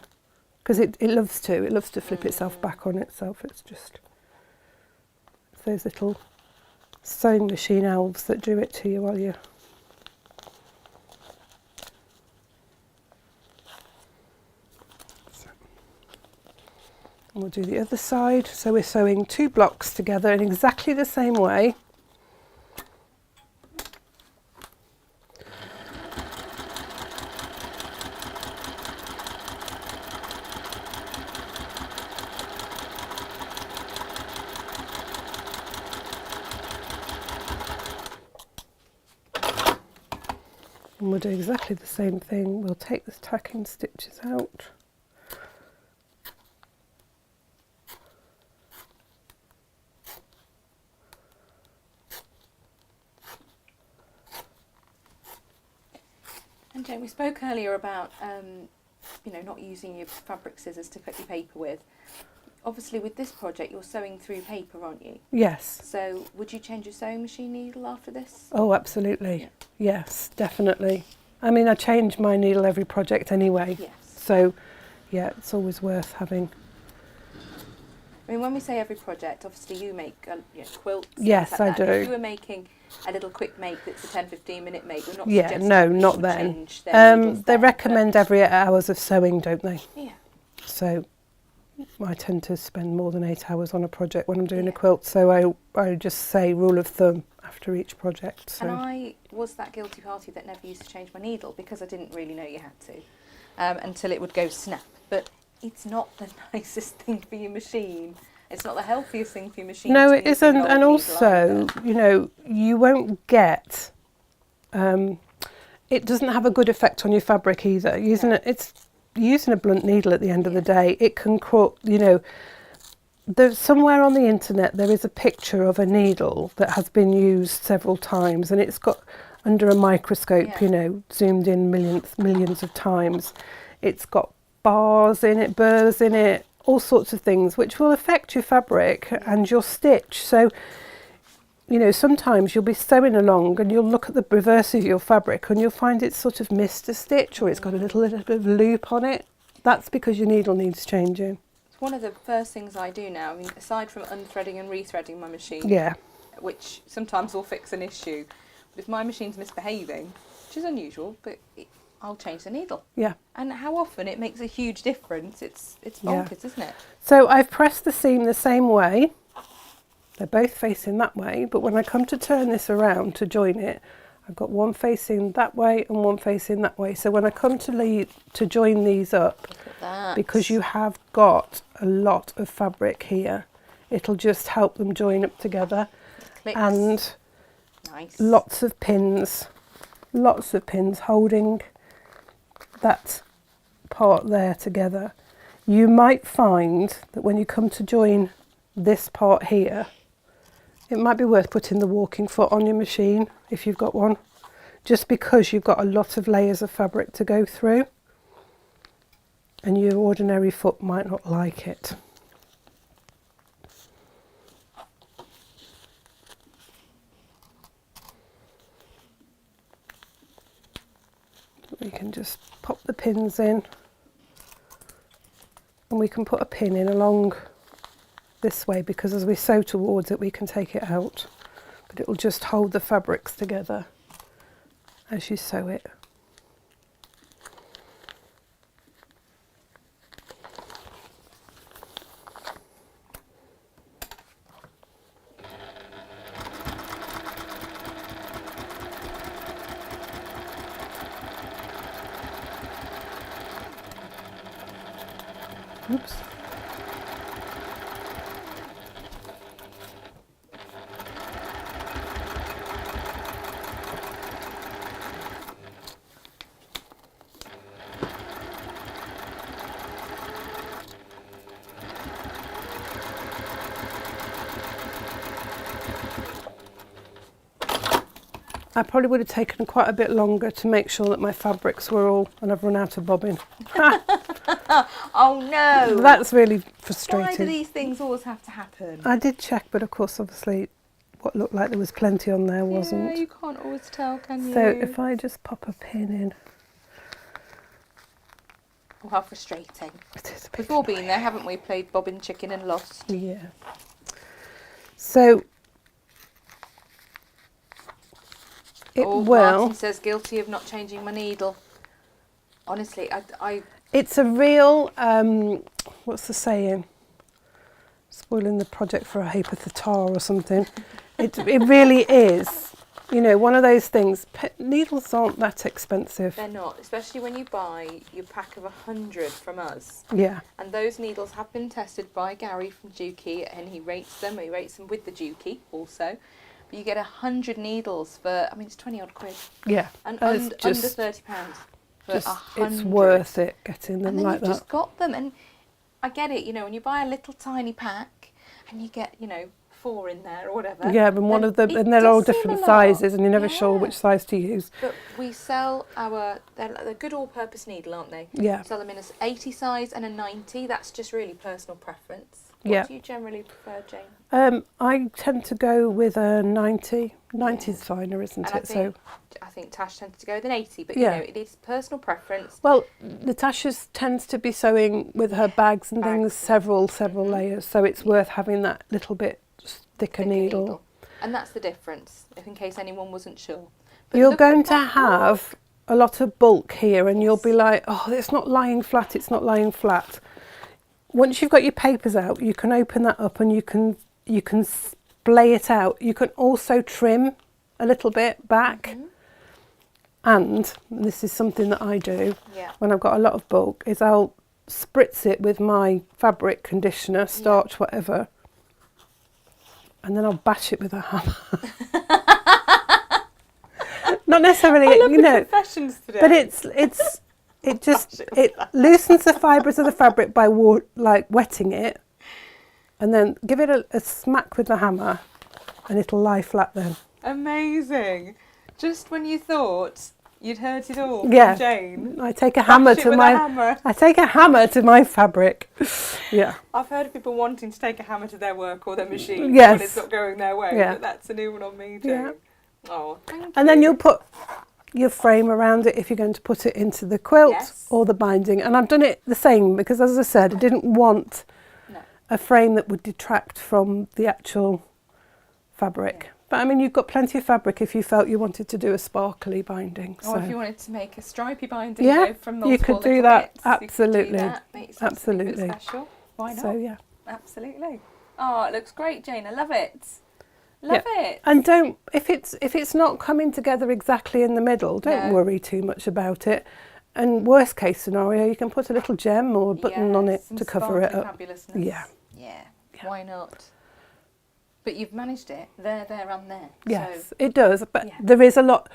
because it loves to flip itself back on itself. It's those little sewing machine elves that do it to you while you... And we'll do the other side. So we're sewing 2 blocks together in exactly the same way. And we'll do exactly the same thing. We'll take the tacking stitches out. And Jane, we spoke earlier about not using your fabric scissors to cut your paper with. Obviously, with this project, you're sewing through paper, aren't you? Yes. So, would you change your sewing machine needle after this? Oh, absolutely. Yeah. Yes, definitely. I mean, I change my needle every project anyway. Yes. So, yeah, it's always worth having. I mean, when we say every project, obviously you make quilts. Yes, like I that. do. If you were making a little quick make that's a 10-15 minute make, we're not suggesting not then. Change their needles they there, recommend every 8 hours of sewing, don't they? Yeah. So I tend to spend more than 8 hours on a project when I'm doing a quilt, so I just say rule of thumb after each project. So. And I was that guilty party that never used to change my needle because I didn't really know you had to until it would go snap. But it's not the nicest thing for your machine. It's not the healthiest thing for your machine. No, it isn't. And also, you won't get... it doesn't have a good effect on your fabric either. It's using a blunt needle at the end of the day. It can, there's somewhere on the internet there is a picture of a needle that has been used several times, and it's got under a microscope, zoomed in millions of times. It's got bars in it, burrs in it, all sorts of things which will affect your fabric and your stitch. So, sometimes you'll be sewing along and you'll look at the reverse of your fabric and you'll find it's sort of missed a stitch, or it's got a little bit of loop on it. That's because your needle needs changing. It's one of the first things I do now. I mean, aside from unthreading and rethreading my machine, which sometimes will fix an issue, but if my machine's misbehaving, which is unusual, but I'll change the needle. Yeah. And how often it makes a huge difference. It's bonkers, isn't it? So I've pressed the seam the same way. They're both facing that way, but when I come to turn this around to join it, I've got one facing that way and one facing that way. So when I come to join these up, because you have got a lot of fabric here, it'll just help them join up together. And lots of pins holding that part there together. You might find that when you come to join this part here, it might be worth putting the walking foot on your machine if you've got one, just because you've got a lot of layers of fabric to go through and your ordinary foot might not like it. We can just pop the pins in, and we can put a pin in along this way, because as we sew towards it we can take it out, but it will just hold the fabrics together as you sew it. Oops. I probably would have taken quite a bit longer to make sure that my fabrics were all, and I've run out of bobbin. Oh no! That's really frustrating. Why do these things always have to happen? I did check, but of course, obviously, what looked like there was plenty on there wasn't. Yeah, you can't always tell, can you? So if I just pop a pin in. Oh, how frustrating. It is a bit We've all been annoying. there, haven't we? Played bobbin chicken and lost. Yeah. So it Oh, will. Martin says guilty of not changing my needle. Honestly, I It's a real, what's the saying? Spoiling the project for a heap of the tar or something. It really is. You know, one of those things. Needles aren't that expensive. they're not, especially when you buy your pack of 100 from us. Yeah, And those needles have been tested by Gary from Dukey, and he rates them with the Dukey also. But you get 100 needles for, I mean, it's 20 odd quid. yeah. And It's under just- £30 for Just, 100. it's worth it getting them And then like you've that. just got them. And I get it, you know, when you buy a little tiny pack and you get, you know, 4 in there or whatever. Yeah, and one then of them, it and they're does all seem different a lot. sizes, and you're never sure Yeah. which size to use. But we sell they're good all-purpose needle, aren't they? Yeah. We sell them in an 80 size and a 90. That's just really personal preference. What Yeah. do you generally prefer, Jane? I tend to go with a 90. 90 is finer, isn't And it? I think Tash tends to go with an 80, but Yeah. you know, it is personal preference. Well, Natasha tends to be sewing with her bags and things several layers, so it's worth having that little bit thicker needle. And that's the difference, if in case anyone wasn't sure. But You're look going at to that have a lot of bulk here, and you'll be like, oh, it's not lying flat, it's not lying flat. Once you've got your papers out, you can open that up and you can splay it out. You can also trim a little bit back. And this is something that I do Yeah. when I've got a lot of bulk, is I'll spritz it with my fabric conditioner, starch, whatever, and then I'll bash it with a hammer. Not necessarily, I love you the know, confessions today. but it loosens the fibres of the fabric by wetting it, and then give it a smack with the hammer, and it'll lie flat then. Amazing. Just when you thought you'd heard it all Yeah. from Jane. I take a hammer bash it to with my a hammer. I take a hammer to my fabric. Yeah. I've heard of people wanting to take a hammer to their work or their machine Yes. when it's not going their way, Yeah. but that's a new one on me, Jane. Yeah. Oh, thank you. And then you'll put your frame around it if you're going to put it into the quilt Yes. or the binding. And I've done it the same because, as I said, I didn't want No. a frame that would detract from the actual fabric. Yeah. But I mean, you've got plenty of fabric if you felt you wanted to do a sparkly binding. Or if you wanted to make a stripy binding, Yeah, you know, from you multiple could do little that, bits, you could do absolutely. that, make something Absolutely. special. Why not? So yeah. Absolutely. Oh, it looks great, Jane. I love it. Love it. And don't, if it's not coming together exactly in the middle, don't No. worry too much about it. And worst case scenario, you can put a little gem or a button on it some to cover it sparkly up. fabulousness. Yeah. Yeah. Why not? But you've managed it. There, and there. Yes, So, it does. But yeah. there is a lot.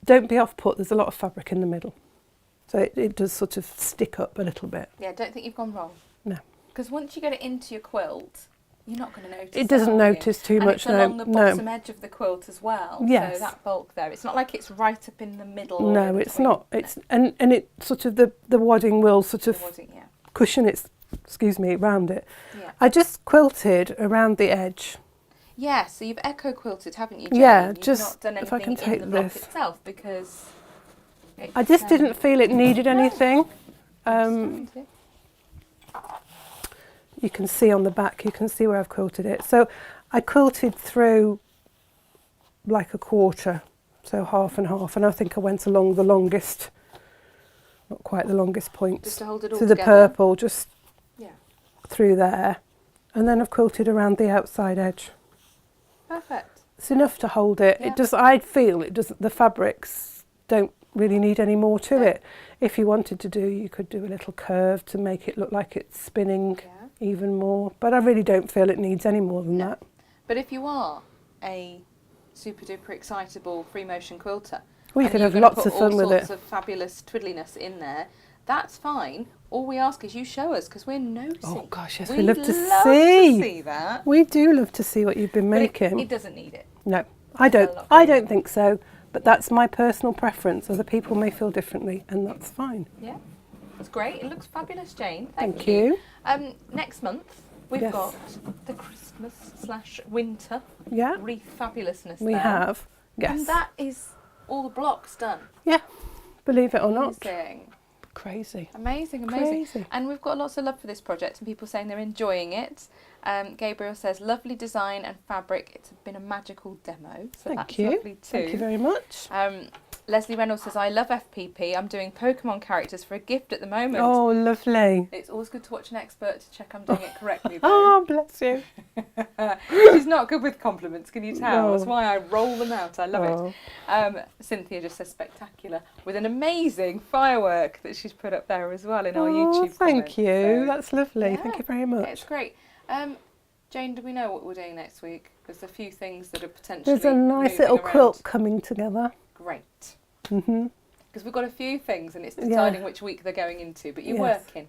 Don't be off put. There's a lot of fabric in the middle, so it does sort of stick up a little bit. yeah, don't think you've gone wrong. No. Because once you get it into your quilt, you're not going to notice It doesn't are you? notice too And much. it's No, along the no, bottom edge of the quilt as well. Yes. So that bulk there, it's not like it's right up in the middle. or no. in It's between. not. It's and it sort of the wadding will sort of It wasn't, yeah. cushion its, around it. Yeah. I just quilted around the edge. Yeah, so you've echo quilted, haven't you, Jane? Yeah, You've just- not done if I anything can take in the block this. itself because I just didn't feel it needed anything. It's fine to. you can see on the back, you can see where I've quilted it. So I quilted through like a quarter, so half and half, and I think I went along the longest, not quite the longest points, Just to hold it all to the together. purple, just Yeah. through there. And then I've quilted around the outside edge. Perfect. It's enough to hold it. Yeah. It does. I feel it does. The fabrics don't really need any more to No. it. If you wanted to do, you could do a little curve to make it look like it's spinning Yeah. even more. But I really don't feel it needs any more than No. that. But if you are a super duper excitable free motion quilter, We and could you're have gonna lots put of fun with all sorts it. of fabulous twiddliness in there, that's fine. All we ask is you show us, because we're nosy. Oh gosh, yes, We'd we love to love see. to see that. We do love to see what you've been But making. it doesn't need it. No, I There's a don't. lot I going don't on. think so. But that's my personal preference. Other people may feel differently, and that's fine. Yeah, that's great. It looks fabulous, Jane. Thank you. Next month we've Yes. got the Christmas/winter Yeah, wreath fabulousness. we there. have. Yes. And that is all the blocks done. Yeah. Believe it or not. Amazing. Crazy. Amazing. Crazy. And we've got lots of love for this project and people saying they're enjoying it. Gabriel says, lovely design and fabric. It's been a magical demo. So Thank that's you. lovely too. Thank you very much. Leslie Reynolds says, I love FPP. I'm doing Pokemon characters for a gift at the moment. Oh, lovely. It's always good to watch an expert to check I'm doing it correctly, though. Oh, bless you. She's not good with compliments, can you tell? No. That's why I roll them out. I love Oh. it. Cynthia just says spectacular, with an amazing firework that she's put up there as well in our Oh, YouTube thank comments. you. So, That's lovely. yeah. Thank you very much. it's great. Jane, do we know what we're doing next week? There's a few things that are potentially There's a nice moving little around. quilt coming together. Great. Mhm. Because we've got a few things and it's Yeah. deciding which week they're going into. But you're Yes. working.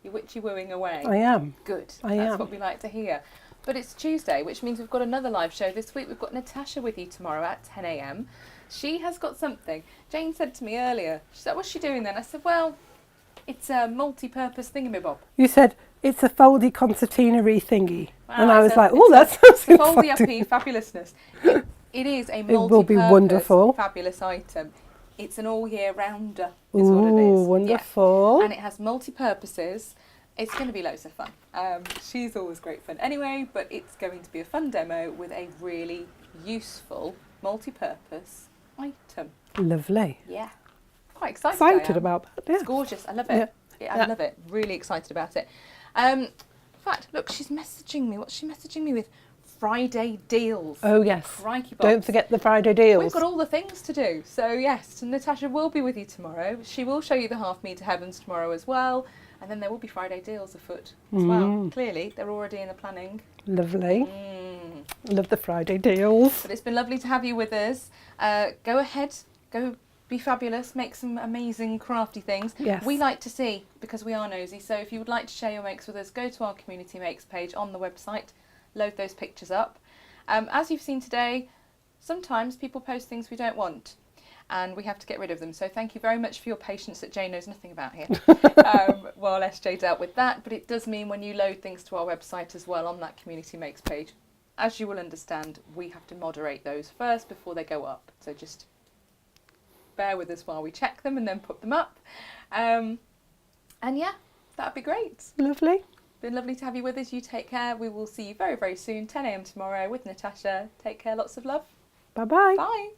You're witchy wooing away. I am. Good. I That's am. what we like to hear. But it's Tuesday, which means we've got another live show this week. We've got Natasha with you tomorrow at 10 a.m. She has got something. Jane said to me earlier, she said, what's she doing then? I said, well, it's a multi-purpose thingamabob. You said it's a foldy concertina-y thingy. And Wow, I was it's like, a- oh, that it's sounds a foldy exciting. uppy fabulousness. It is a will be multi-purpose wonderful. fabulous item. It's an all-year rounder is what it Ooh, is. wonderful. Yeah. And it has multi-purposes. It's going to be loads of fun. She's always great fun anyway, but it's going to be a fun demo with a really useful multi-purpose item. Lovely. Yeah. Quite excited. I Excited am. about that. Yeah. It's gorgeous. I love it. Yeah, I Yeah. love it. Really excited about it. In fact, look, she's messaging me. What's she messaging me with? Friday deals. Oh, yes. Crikey box. Don't forget the Friday deals. We've got all the things to do. So yes, Natasha will be with you tomorrow. She will show you the half meter heavens tomorrow as well. And then there will be Friday deals afoot as well. Clearly, they're already in the planning. Lovely. Love the Friday deals. But it's been lovely to have you with us. Go ahead, go be fabulous, make some amazing crafty things. Yes. We like to see, because we are nosy, so if you would like to share your makes with us, go to our community makes page on the website, load those pictures up. As you've seen today, sometimes people post things we don't want and we have to get rid of them. So thank you very much for your patience that Jane knows nothing about here while SJ dealt with that. But it does mean when you load things to our website as well on that community makes page, as you will understand, we have to moderate those first before they go up. So just bear with us while we check them and then put them up. And yeah, that'd be great. Lovely. Been lovely to have you with us. You take care. We will see you very, very soon, 10 a.m. tomorrow with Natasha. Take care. Lots of love. Bye-bye. Bye.